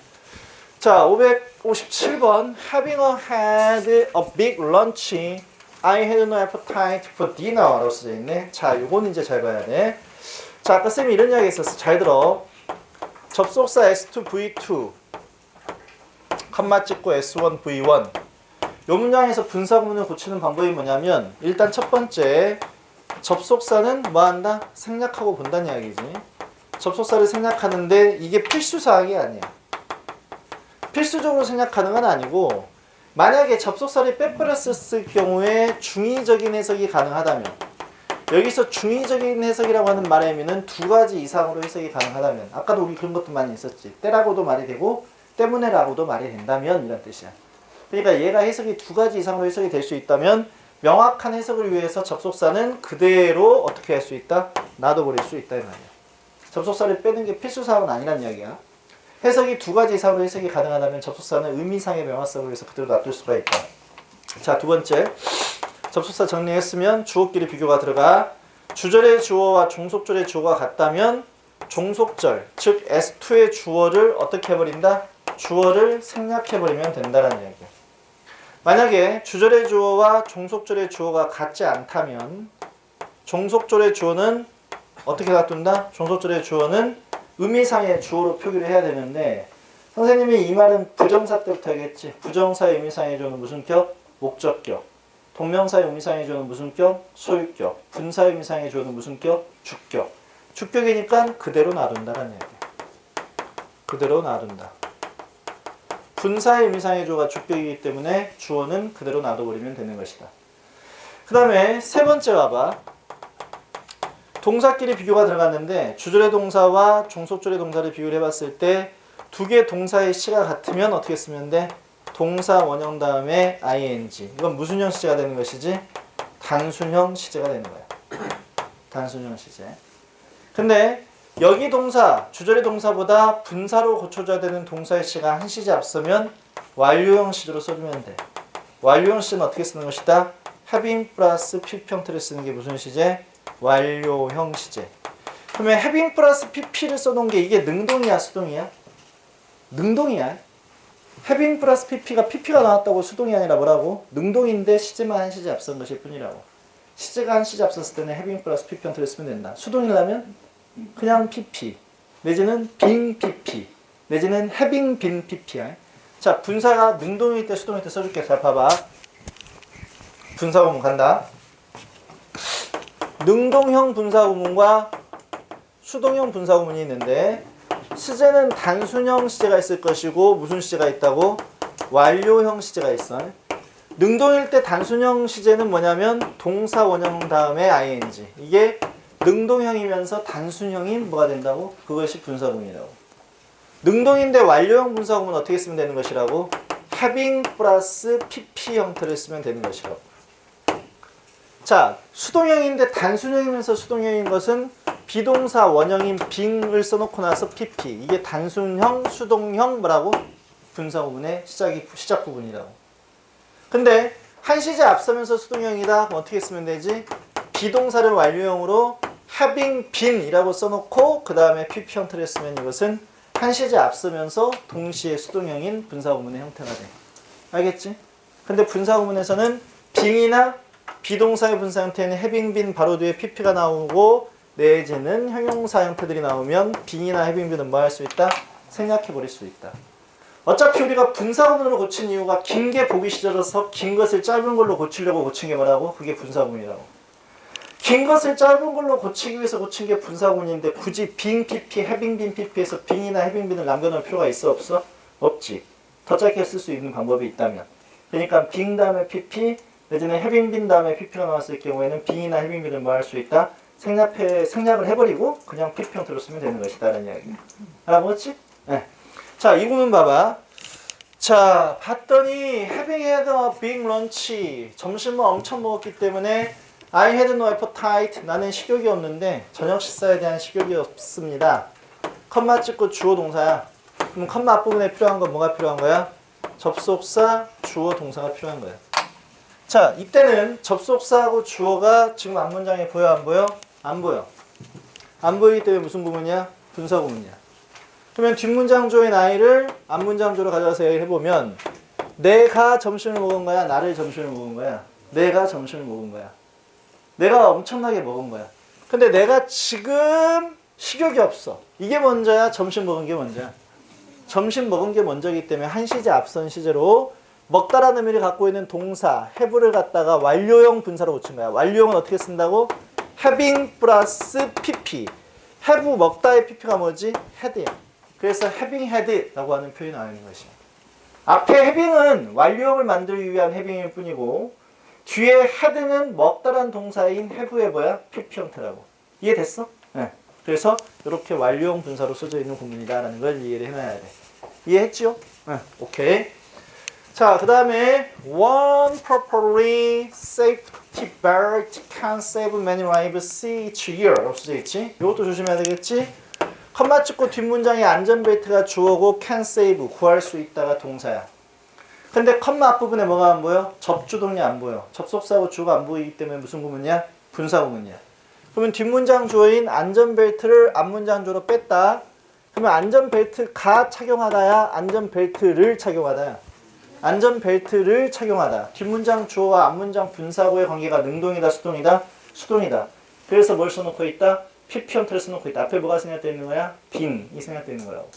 자, 557번 Having had a big lunch, I had no appetite for dinner 라고 써져 있네. 자, 요거는 이제 잘 봐야 돼. 자, 아까 쌤이 이런 이야기 했었어. 잘 들어. 접속사 S2, V2 컴마 찍고 S1, V1 요 문장에서 분사구문을 고치는 방법이 뭐냐면 일단 첫 번째 접속사는 뭐한다? 생략하고 본다는 이야기지. 접속사를 생략하는데 이게 필수사항이 아니야. 필수적으로 생략하는 건 아니고 만약에 접속사를 빼버렸을 경우에 중의적인 해석이 가능하다면 여기서 중의적인 해석이라고 하는 말의 의미는 두 가지 이상으로 해석이 가능하다면 아까도 우리 그런 것도 많이 있었지. 때라고도 말이 되고 때문에라고도 말이 된다면 이란 뜻이야. 그러니까 얘가 해석이 두 가지 이상으로 해석이 될 수 있다면 명확한 해석을 위해서 접속사는 그대로 어떻게 할 수 있다? 놔둬버릴 수 있다 이 말이야. 접속사를 빼는 게 필수사항은 아니란 이야기야. 해석이 두 가지 이상으로 해석이 가능하다면 접속사는 의미상의 명확성을 위해서 그대로 놔둘 수가 있다. 자, 두 번째. 접속사 정리했으면 주어끼리 비교가 들어가. 주절의 주어와 종속절의 주어가 같다면 종속절, 즉 S2의 주어를 어떻게 해버린다? 주어를 생략해버리면 된다는 이야기야. 만약에 주절의 주어와 종속절의 주어가 같지 않다면 종속절의 주어는 어떻게 놔둔다? 종속절의 주어는 의미상의 주어로 표기를 해야 되는데 선생님이 이 말은 부정사 때부터 하겠지. 부정사의 의미상의 주어는 무슨 격? 목적격. 동명사의 의미상의 주어는 무슨 격? 소유격. 분사의 의미상의 주어는 무슨 격? 주격. 주격이니까 그대로 놔둔다라는 얘기야. 그대로 놔둔다. 분사의 의미상의 주어가 주격이기 때문에 주어는 그대로 놔둬버리면 되는 것이다. 그 다음에 세 번째 와봐. 동사끼리 비교가 들어갔는데 주절의 동사와 종속절의 동사를 비교를 해봤을 때 두 개 동사의 시가 같으면 어떻게 쓰면 돼? 동사 원형 다음에 ing. 이건 무슨 형 시제가 되는 것이지? 단순형 시제가 되는 거야. 단순형 시제. 근데 여기 동사, 주절의 동사보다 분사로 고쳐줘야 되는 동사의 시가 한 시제 앞서면 완료형 시제로 써주면 돼. 완료형 시제는 어떻게 쓰는 것이다? having 플러스 pp 형태를 쓰는 게 무슨 시제? 완료형 시제. 그러면 having 플러스 pp를 써놓은 게 이게 능동이야, 수동이야? 능동이야. having 플러스 pp가 pp가 나왔다고 수동이 아니라 뭐라고? 능동인데 시제만 한 시제 앞선 것일 뿐이라고. 시제가 한 시제 앞섰을 때는 having 플러스 pp 형태를 쓰면 된다. 수동이라면 그냥 pp 내지는 빈 pp 내지는 having 빈 pp야. 자, 분사가 능동일 때 수동일 때 써줄게. 잘 봐봐. 분사 구문 간다. 능동형 분사 구문과 수동형 분사 구문이 있는데 시제는 단순형 시제가 있을 것이고 무슨 시제가 있다고? 완료형 시제가 있어. 능동일 때 단순형 시제는 뭐냐면 동사 원형 다음에 ing. 이게 능동형이면서 단순형인 뭐가 된다고? 그것이 분사구문이라고. 능동인데 완료형 분사구문은 어떻게 쓰면 되는 것이라고? having 플러스 pp 형태를 쓰면 되는 것이라고. 자, 수동형인데 단순형이면서 수동형인 것은 비동사 원형인 being을 써놓고 나서 pp. 이게 단순형, 수동형 뭐라고? 분사구문의 시작 부분이라고. 근데 한 시제 앞서면서 수동형이다. 그럼 어떻게 쓰면 되지? 비동사를 완료형으로 having been이라고 써놓고 그 다음에 pp 형태를 쓰면 이것은 한 시제 앞서면서 동시에 수동형인 분사구문의 형태가 돼. 알겠지? 근데 분사구문에서는 being이나 비동사의 분사 형태는 having been 바로 뒤에 pp가 나오고 내지는 형용사 형태들이 나오면 being이나 having been은 뭐 할 수 있다? 생략해버릴 수 있다. 어차피 우리가 분사구문으로 고친 이유가 긴 게 보기 싫어서 긴 것을 짧은 걸로 고치려고 고친 게 뭐라고? 그게 분사구문이라고. 긴 것을 짧은 걸로 고치기 위해서 고친 게 분사구문인데 굳이 being pp, having been pp에서 being이나 having been을 남겨놓을 필요가 있어 없어? 없지. 더 짧게 쓸 수 있는 방법이 있다면. 그러니까 being 다음에 pp 내지는 having been 다음에 pp가 나왔을 경우에는 being이나 having been을 뭐 할 수 있다? 생략을 해버리고 그냥 pp 형태로 쓰면 되는 것이다 라는 이야기. 알아보았지? 네. 자, 이 구문 봐봐. 자, 봤더니 having had a big lunch. 점심을 엄청 먹었기 때문에 I had no appetite. 나는 식욕이 없는데 저녁 식사에 대한 식욕이 없습니다. 컴마 찍고 주어 동사야. 그럼 컴마 앞부분에 필요한 건 뭐가 필요한 거야? 접속사, 주어, 동사가 필요한 거야. 자, 이때는 접속사하고 주어가 지금 앞문장에 보여 안 보여? 안 보여. 안 보이기 때문에 무슨 구문이야? 분사 구문이야. 그러면 뒷문장 조인 I를 앞문장 조로 가져와서 해보면 내가 점심을 먹은 거야? 나를 점심을 먹은 거야? 내가 점심을 먹은 거야. 내가 엄청나게 먹은 거야. 근데 내가 지금 식욕이 없어. 이게 먼저야? 점심 먹은 게 먼저야? 점심 먹은 게 먼저이기 때문에 한 시제 앞선 시제로 먹다라는 의미를 갖고 있는 동사 have를 갖다가 완료형 분사로 고친 거야. 완료형은 어떻게 쓴다고? having 플러스 pp. have 먹다의 pp가 뭐지? had야. 그래서 having had 라고 하는 표현이 나오는 것이야. 앞에 having은 완료형을 만들기 위한 having일 뿐이고 뒤에 had는 먹다란 동사인 have의 뭐야? pp 형태라고. 이해됐어? 네. 그래서 이렇게 완료형 분사로 써져 있는 구문이다라는 걸 이해를 해놔야 돼. 이해했지요? 네. 오케이. 자, 그 다음에 one properly safety belt can save many lives each year. 라고 써져 있지? 이것도 조심해야 되겠지? 컴마 찍고 뒷문장에 안전벨트가 주어고 can save, 구할 수 있다가 동사야. 근데 컴마 앞부분에 뭐가 안 보여? 접주동이 안 보여. 접속사하고 주어가 안 보이기 때문에 무슨 구문이야? 분사구문이야. 그러면 뒷문장 주어인 안전벨트를 앞문장 주어로 뺐다. 그러면 안전벨트가 착용하다야? 안전벨트를 착용하다야? 안전벨트를 착용하다. 뒷문장 주어와 앞문장 분사구의 관계가 능동이다, 수동이다? 수동이다. 그래서 뭘 써놓고 있다? PP 형태를 써놓고 있다. 앞에 뭐가 생략되어 있는 거야? 빈이 생략되어 있는 거라고.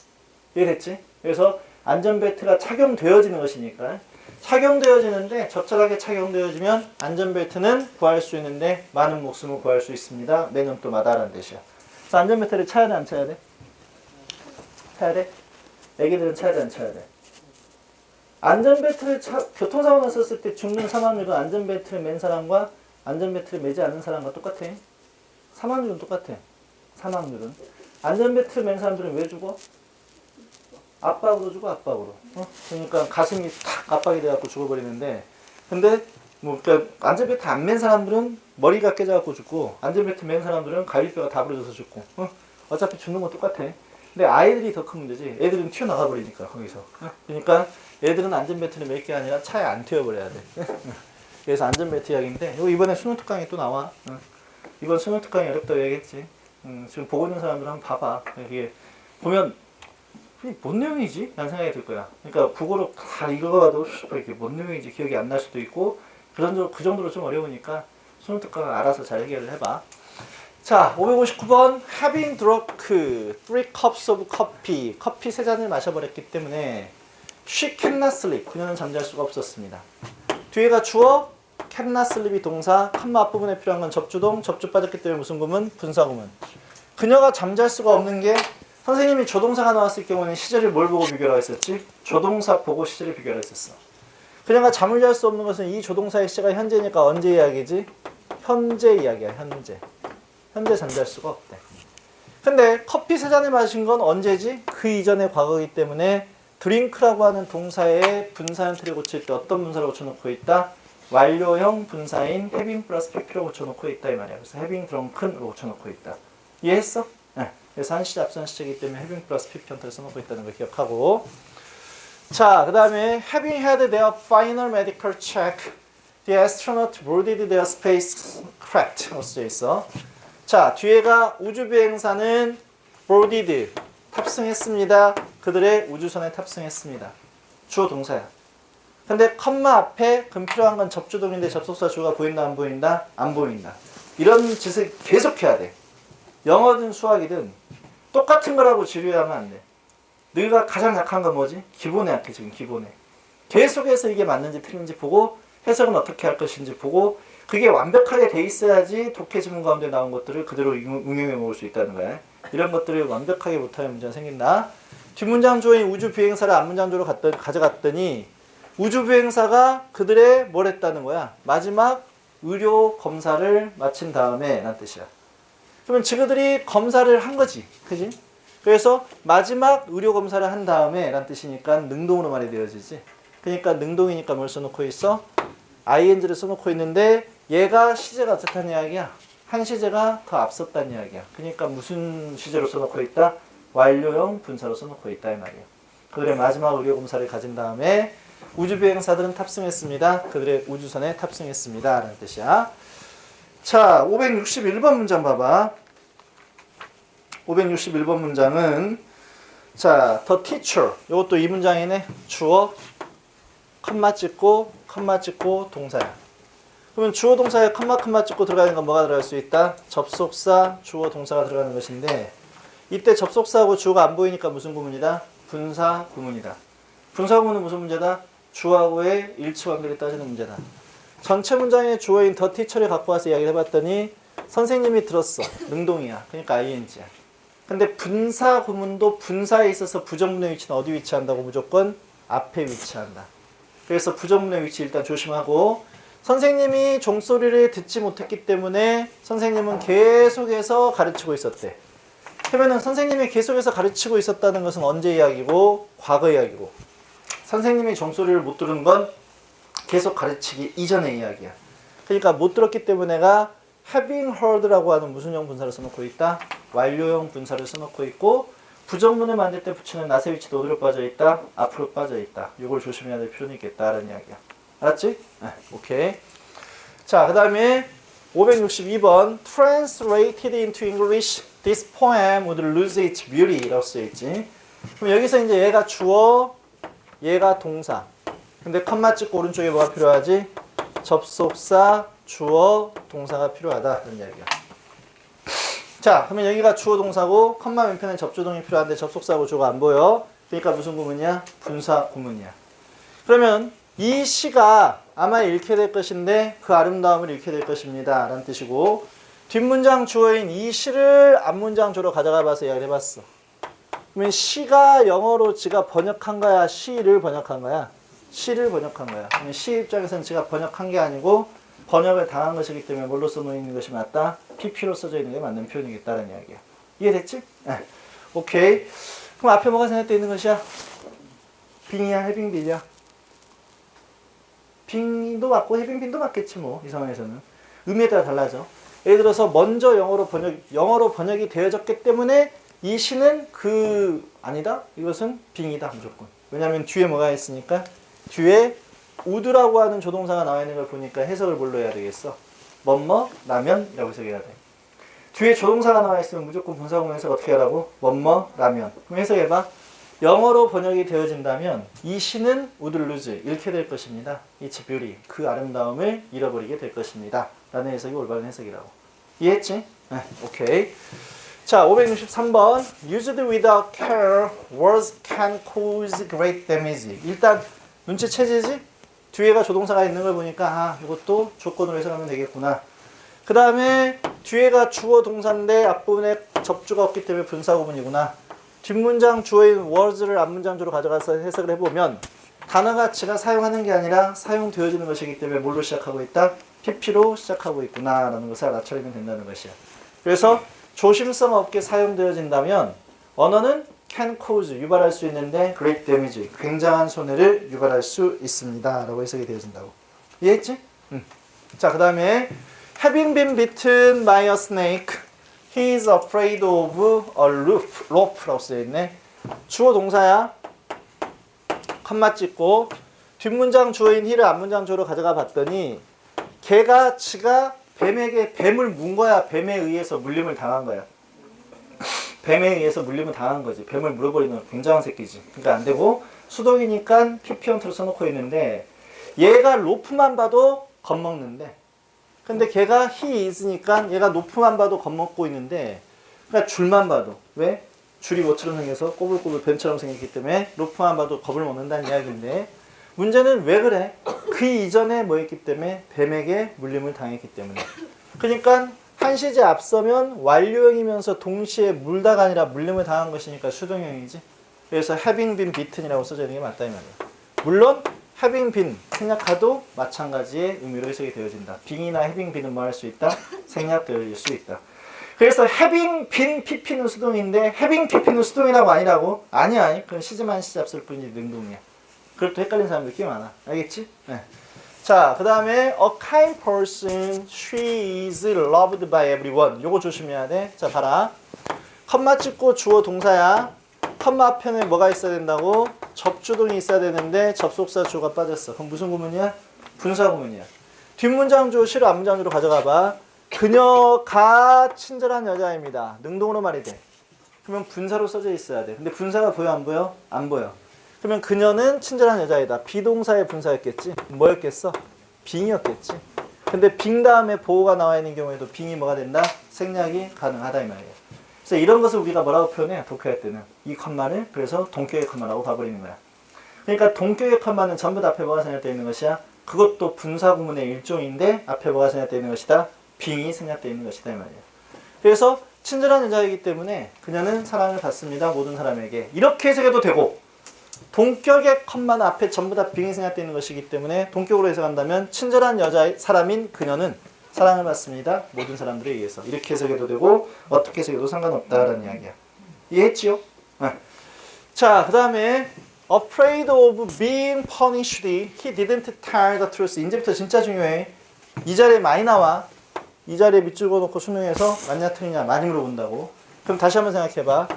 이해됐지? 그래서 안전벨트가 착용되어지는 것이니까 착용되어지는데 적절하게 착용되어지면 안전벨트는 구할 수 있는데 많은 목숨을 구할 수 있습니다. 매년도마다 라는 뜻이야. 그래서 안전벨트를 차야 돼, 안 차야 돼? 차야 돼? 애기들은 차야 돼, 안 차야 돼? 안전벨트를 교통사고 났었을 때 죽는 사망률은 안전벨트를 맨 사람과 안전벨트를 매지 않는 사람과 똑같아. 사망률은 똑같아. 사망률은. 안전벨트를 맨 사람들은 왜 죽어? 압박으로 죽어, 압박으로. 그러니까 가슴이 탁 압박이 돼갖고 죽어버리는데, 근데 그러니까 안전벨트 안 맨 사람들은 머리가 깨져갖고 죽고, 안전벨트 맨 사람들은 갈비뼈가 다 부러져서 죽고. 어차피 죽는 건 똑같아. 근데 아이들이 더 큰 문제지. 애들은 튀어나가 버리니까 거기서. 그러니까 애들은 안전벨트를 맬 게 아니라 차에 안 태워버려야 돼. 그래서 안전벨트 이야기인데 이번에 수능 특강에 또 나와. 이번 수능 특강이 어렵다고 얘기했지. 지금 보고 있는 사람들 한번 봐봐. 이게 보면 뭔 내용이지? 라는 생각이 들 거야. 그러니까 국어로 다 읽어봐도 이게 뭔 내용인지 기억이 안 날 수도 있고 그 정도로 좀 어려우니까 수능 특강을 알아서 잘 해결을 해봐. 자, 559번 having drunk 3 cups of coffee. 커피 3잔을 마셔버렸기 때문에 she cannot sleep. 그녀는 잠잘 수가 없었습니다. 뒤에가 주어, cannot sleep이 동사, 컴마 앞부분에 필요한 건 접주동, 접주 빠졌기 때문에 무슨 구문? 분사구문. 그녀가 잠잘 수가 없는 게 선생님이 조동사가 나왔을 경우는 시제를 뭘 보고 비교를 했었지? 조동사 보고 시제를 비교를 했었어. 그녀가 잠을 잘 수 없는 것은 이 조동사의 시제가 현재니까 언제 이야기지? 현재 이야기야, 현재. 현재 잠잘 수가 없대. 근데 커피 3잔을 마신 건 언제지? 그 이전의 과거이기 때문에 드링크라고 하는 동사의 분사 형태를 고칠 때 어떤 분사를 고쳐놓고 있다? 완료형 분사인 having 플러스 pp로 고쳐놓고 있다 이 말이야. 그래서 having drunk으로 고쳐놓고 있다. 이해했어? 네. 그래서 한 시제 앞선 시제이기 때문에 having 플러스 pp 형태를 써놓고 있다는 걸 기억하고. 자, 그 다음에 having had their final medical check, the astronaut boarded their spacecraft. 라고 써져 있어. 자, 뒤에가 우주비행사는 boarded, 탑승했습니다. 그들의 우주선에 탑승했습니다. 주어 동사야. 근데 컴마 앞에 필요한 건 접주동인데 접속사 주어가 보인다 안 보인다? 안 보인다. 이런 짓을 계속해야 돼. 영어든 수학이든 똑같은 거라고 지루해하면 안 돼. 너희가 가장 약한 건 뭐지? 기본에 약해 지금 기본에. 계속해서 이게 맞는지 틀린지 보고 해석은 어떻게 할 것인지 보고 그게 완벽하게 돼 있어야지 독해 지문 가운데 나온 것들을 그대로 응용해 먹을 수 있다는 거야. 이런 것들을 완벽하게 못하면 문제가 생긴다. 뒷문장 주어인 우주비행사를 앞문장 주어로 가져갔더니 우주비행사가 그들의 뭘 했다는 거야? 마지막 의료 검사를 마친 다음에 라는 뜻이야. 그러면 그들이 검사를 한 거지. 그지? 그래서 마지막 의료 검사를 한 다음에 라는 뜻이니까 능동으로 말이 되어지지. 그러니까 능동이니까 뭘 써놓고 있어? ing를 써놓고 있는데 얘가 시제가 어떻다는 이야기야? 한 시제가 더 앞섰다는 이야기야. 그러니까 무슨 시제로 써놓고 있다? 완료형 분사로 써놓고 있다 이 말이야. 그들의 마지막 의료 검사를 가진 다음에 우주비행사들은 탑승했습니다. 그들의 우주선에 탑승했습니다. 라는 뜻이야. 자, 561번 문장 봐봐. 561번 문장은 자, the teacher. 이것도 이 문장이네. 주어, 컴마 찍고 동사야. 그러면 주어 동사에 컴마 찍고 들어가는 건 뭐가 들어갈 수 있다? 접속사, 주어, 동사가 들어가는 것인데 이때 접속사하고 주어가 안 보이니까 무슨 구문이다? 분사 구문이다. 분사 구문은 무슨 문제다? 주어하고의 일치 관계를 따지는 문제다. 전체 문장의 주어인 the teacher를 갖고 와서 이야기를 해봤더니 선생님이 들었어. 능동이야. 그러니까 ing야. 근데 분사 구문도 분사에 있어서 부정문의 위치는 어디 위치한다고? 무조건 앞에 위치한다. 그래서 부정문의 위치 일단 조심하고 선생님이 종소리를 듣지 못했기 때문에 선생님은 계속해서 가르치고 있었대. 그러면은 선생님이 계속해서 가르치고 있었다는 것은 언제 이야기고? 과거 이야기고. 선생님이 종소리를 못 들은 건 계속 가르치기 이전의 이야기야. 그러니까 못 들었기 때문에 내가 having heard라고 하는 무슨형 분사를 써놓고 있다? 완료형 분사를 써놓고 있고 부정문을 만들 때 붙이는 not의 위치도 어디로 빠져있다? 앞으로 빠져있다. 이걸 조심해야 될 필요는 있겠다라는 이야기야. 알았지? 네, 오케이. 자, 그 다음에 562번 Translated into English, this poem would lose its beauty 라고 쓰여있지. 그럼 여기서 이제 얘가 주어, 얘가 동사. 근데 컴마 찍고 오른쪽에 뭐가 필요하지? 접속사, 주어, 동사가 필요하다. 이런 이야기야. 자, 그러면 여기가 주어 동사고 컴마 왼편엔 접조동이 필요한데 접속사하고 주어가 안 보여. 그러니까 무슨 구문이야? 분사 구문이야. 그러면 이 시가 아마 읽게 될 것인데 그 아름다움을 읽게 될 것입니다 라는 뜻이고 뒷문장 주어인 이 시를 앞문장 주로 가져가 봐서 이야기를 해봤어. 그러면 시가 영어로 지가 번역한 거야? 시를 번역한 거야? 시를 번역한 거야. 그러면 시 입장에서는 지가 번역한 게 아니고 번역을 당한 것이기 때문에 뭘로 써놓는 것이 맞다? PP로 써져 있는 게 맞는 표현이겠다는 이야기야. 이해됐지? 네. 오케이. 그럼 앞에 뭐가 생략되어 있는 것이야? 빙이야? 해빙빈이야? 빙도 맞고 해빙빈도 맞겠지 뭐. 이 상황에서는. 의미에 따라 달라져. 예를 들어서 먼저 영어로 번역이 되어졌기 때문에 이 시는 아니다? 이것은 빙이다 무조건. 왜냐하면 뒤에 뭐가 있으니까 뒤에 would라고 하는 조동사가 나와 있는 걸 보니까 해석을 뭘로 해야 되겠어? 뭐뭐 라면 이라고 해석해야 돼. 뒤에 조동사가 나와 있으면 무조건 분사구문 해석 어떻게 하라고? 뭐뭐 라면. 그럼 해석해봐. 영어로 번역이 되어진다면 이 시는 would lose 잃게 될 것입니다. It's beauty 그 아름다움을 잃어버리게 될 것입니다. 라는 해석이 올바른 해석이라고. 이해했지? 네, 오케이. 자, 563번 used without care words can cause great damage. 일단 눈치채지지? 뒤에가 조동사가 있는 걸 보니까 이것도 조건으로 해석하면 되겠구나. 그 다음에 뒤에가 주어 동사인데 앞부분에 접주가 없기 때문에 분사구문이구나. 뒷문장 주어인 words를 앞문장 주로 가져가서 해석을 해보면 단어가 지가 사용하는 게 아니라 사용되어지는 것이기 때문에 뭘로 시작하고 있다? PP로 시작하고 있구나 라는 것을 알아차리면 된다는 것이야. 그래서 조심성 없게 사용되어진다면 언어는 can cause 유발할 수 있는데 great damage 굉장한 손해를 유발할 수 있습니다 라고 해석이 되어진다고. 이해했지? 자, 그 다음에 having been bitten by a snake he is afraid of a rope 라고 쓰여있네. 주어 동사야. 컴마 찍고 뒷문장 주어인 he를 앞문장 주어로 가져가 봤더니 지가 뱀에게 뱀을 문 거야? 뱀에 의해서 물림을 당한 거야? 뱀에 의해서 물림을 당한 거지. 뱀을 물어버리는 굉장한 새끼지. 그러니까 안 되고 수동이니까 PP형태로 써놓고 있는데 얘가 로프만 봐도 겁먹는데 근데 걔가 he is니까 얘가 로프만 봐도 겁먹고 있는데 그러니까 줄만 봐도 왜? 줄이 뭐처럼 생겨서 꼬불꼬불 뱀처럼 생겼기 때문에 로프만 봐도 겁을 먹는다는 이야기인데 문제는 왜 그래? 그 이전에 뭐 했기 때문에 뱀에게 물림을 당했기 때문에. 그러니까 한 시제 앞서면 완료형이면서 동시에 물다가 아니라 물림을 당한 것이니까 수동형이지. 그래서 having been bitten이라고 써져 있는 게 맞다 이 말이야. 물론 having been 생략하도 마찬가지의 의미로 해석이 되어진다. being이나 having been은 뭐 할 수 있다? 생략되어질 수 있다. 그래서 having been pp는 수동인데 having pp는 수동이라고 아니라고? 아니 그건 시제만 시제 앞설 뿐이지 능동이야. 그걸 또 헷갈리는 사람들 꽤 많아. 알겠지? 네. 자, 그 다음에 a kind person, she is loved by everyone. 요거 조심해야 돼. 자, 봐라. 컴마 찍고 주어 동사야. 컴마 앞에는 뭐가 있어야 된다고? 접주동이 있어야 되는데 접속사 주어가 빠졌어. 그럼 무슨 구문이야? 분사 구문이야. 뒷문장 주어 시를 앞문장 주로 가져가 봐. 그녀가 친절한 여자입니다. 능동으로 말이 돼. 그러면 분사로 써져 있어야 돼. 근데 분사가 보여 안 보여? 안 보여. 그러면 그녀는 친절한 여자이다. 비동사의 분사였겠지? 뭐였겠어? 빙이었겠지. 근데 빙 다음에 보호가 나와 있는 경우에도 빙이 뭐가 된다? 생략이 가능하다 이 말이에요. 그래서 이런 것을 우리가 뭐라고 표현해? 독해할 때는 이 컴마를 그래서 동격의 컴마라고 봐버리는 거야. 그러니까 동격의 컴마는 전부 다 앞에 뭐가 생략되어 있는 것이야? 그것도 분사 구문의 일종인데 앞에 뭐가 생략되어 있는 것이다? 빙이 생략되어 있는 것이다 이 말이에요. 그래서 친절한 여자이기 때문에 그녀는 사랑을 받습니다. 모든 사람에게. 이렇게 해석해도 되고 동격의 컴마는 앞에 전부 다 빙이 생략되어 있는 것이기 때문에 동격으로 해석한다면 친절한 사람인 그녀는 사랑을 받습니다. 모든 사람들에 의해서. 이렇게 해석해도 되고 어떻게 해석해도 상관없다라는 이야기야. 이해했지요? 네. 자, 그 다음에 afraid of being punished. He didn't tell the truth. 이제부터 진짜 중요해. 이 자리에 많이 나와. 이 자리에 밑줄 그어놓고 수능에서 맞냐 틀리냐 많이 물어본다고. 그럼 다시 한번 생각해봐.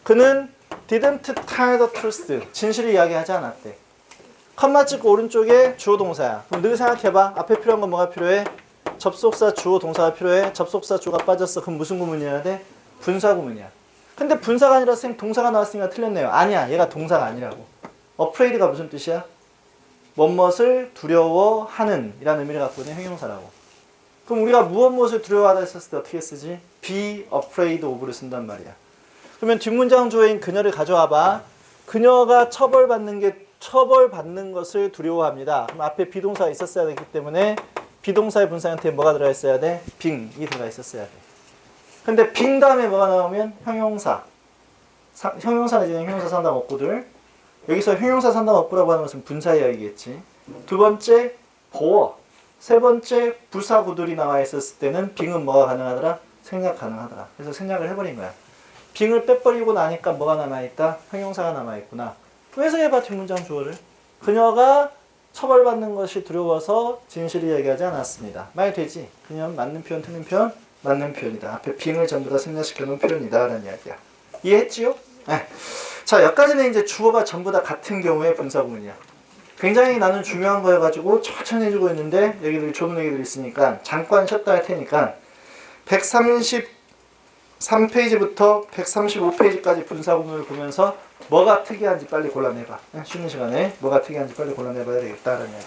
그는 didn't tell the truth. 진실을 이야기하지 않았대. 컴마 찍고 오른쪽에 주어 동사야. 그럼 늘 생각해봐. 앞에 필요한 건 뭐가 필요해? 접속사 주어 동사가 필요해. 접속사 주어가 빠졌어. 그럼 무슨 구문이어야 돼? 분사 구문이야. 근데 분사가 아니라 쌤 동사가 나왔으니까 틀렸네요. 아니야. 얘가 동사가 아니라고. afraid가 무슨 뜻이야? 무엇을 두려워하는 이라는 의미를 갖고 있는 형용사라고. 그럼 우리가 무엇을 두려워하다 했었을 때 어떻게 쓰지? be afraid of를 쓴단 말이야. 그러면 뒷문장 주어인 그녀를 가져와 봐. 그녀가 처벌받는 것을 두려워합니다. 그럼 앞에 비동사가 있었어야 되기 때문에 비동사의 분사 형태에 뭐가 들어가 있어야 돼? being이 들어가 있었어야 돼. 근데 being 다음에 뭐가 나오면 형용사. 형용사 내지는 형용사 상당 어구들. 여기서 형용사 상당 어구라고 하는 것은 분사 이야기겠지. 두 번째 보어. 세 번째 부사구들이 나와 있었을 때는 being은 뭐가 가능하더라? 생략 가능하더라. 그래서 생략을 해버린 거야. being을 빼버리고 나니까 뭐가 남아있다? 형용사가 남아있구나. 해석해봐 뒷문장 주어를. 그녀가 처벌받는 것이 두려워서 진실을 얘기하지 않았습니다. 말 되지? 그냥 맞는 표현 틀린 표현? 맞는 표현이다. 앞에 being을 전부 다 생략시켜 놓은 표현이다 라는 이야기야. 이해했지요? 네. 자, 여기까지는 이제 주어가 전부 다 같은 경우의 분사구문이야. 굉장히 나는 중요한 거여가지고 천천히 해주고 있는데 여기들이 좋은 얘기들이 있으니까 잠깐 쉬었다 할 테니까 133페이지부터 135페이지까지 분사구문을 보면서 뭐가 특이한지 빨리 골라내봐. 쉬는 시간에 뭐가 특이한지 빨리 골라내봐야 되겠다라는 이야기.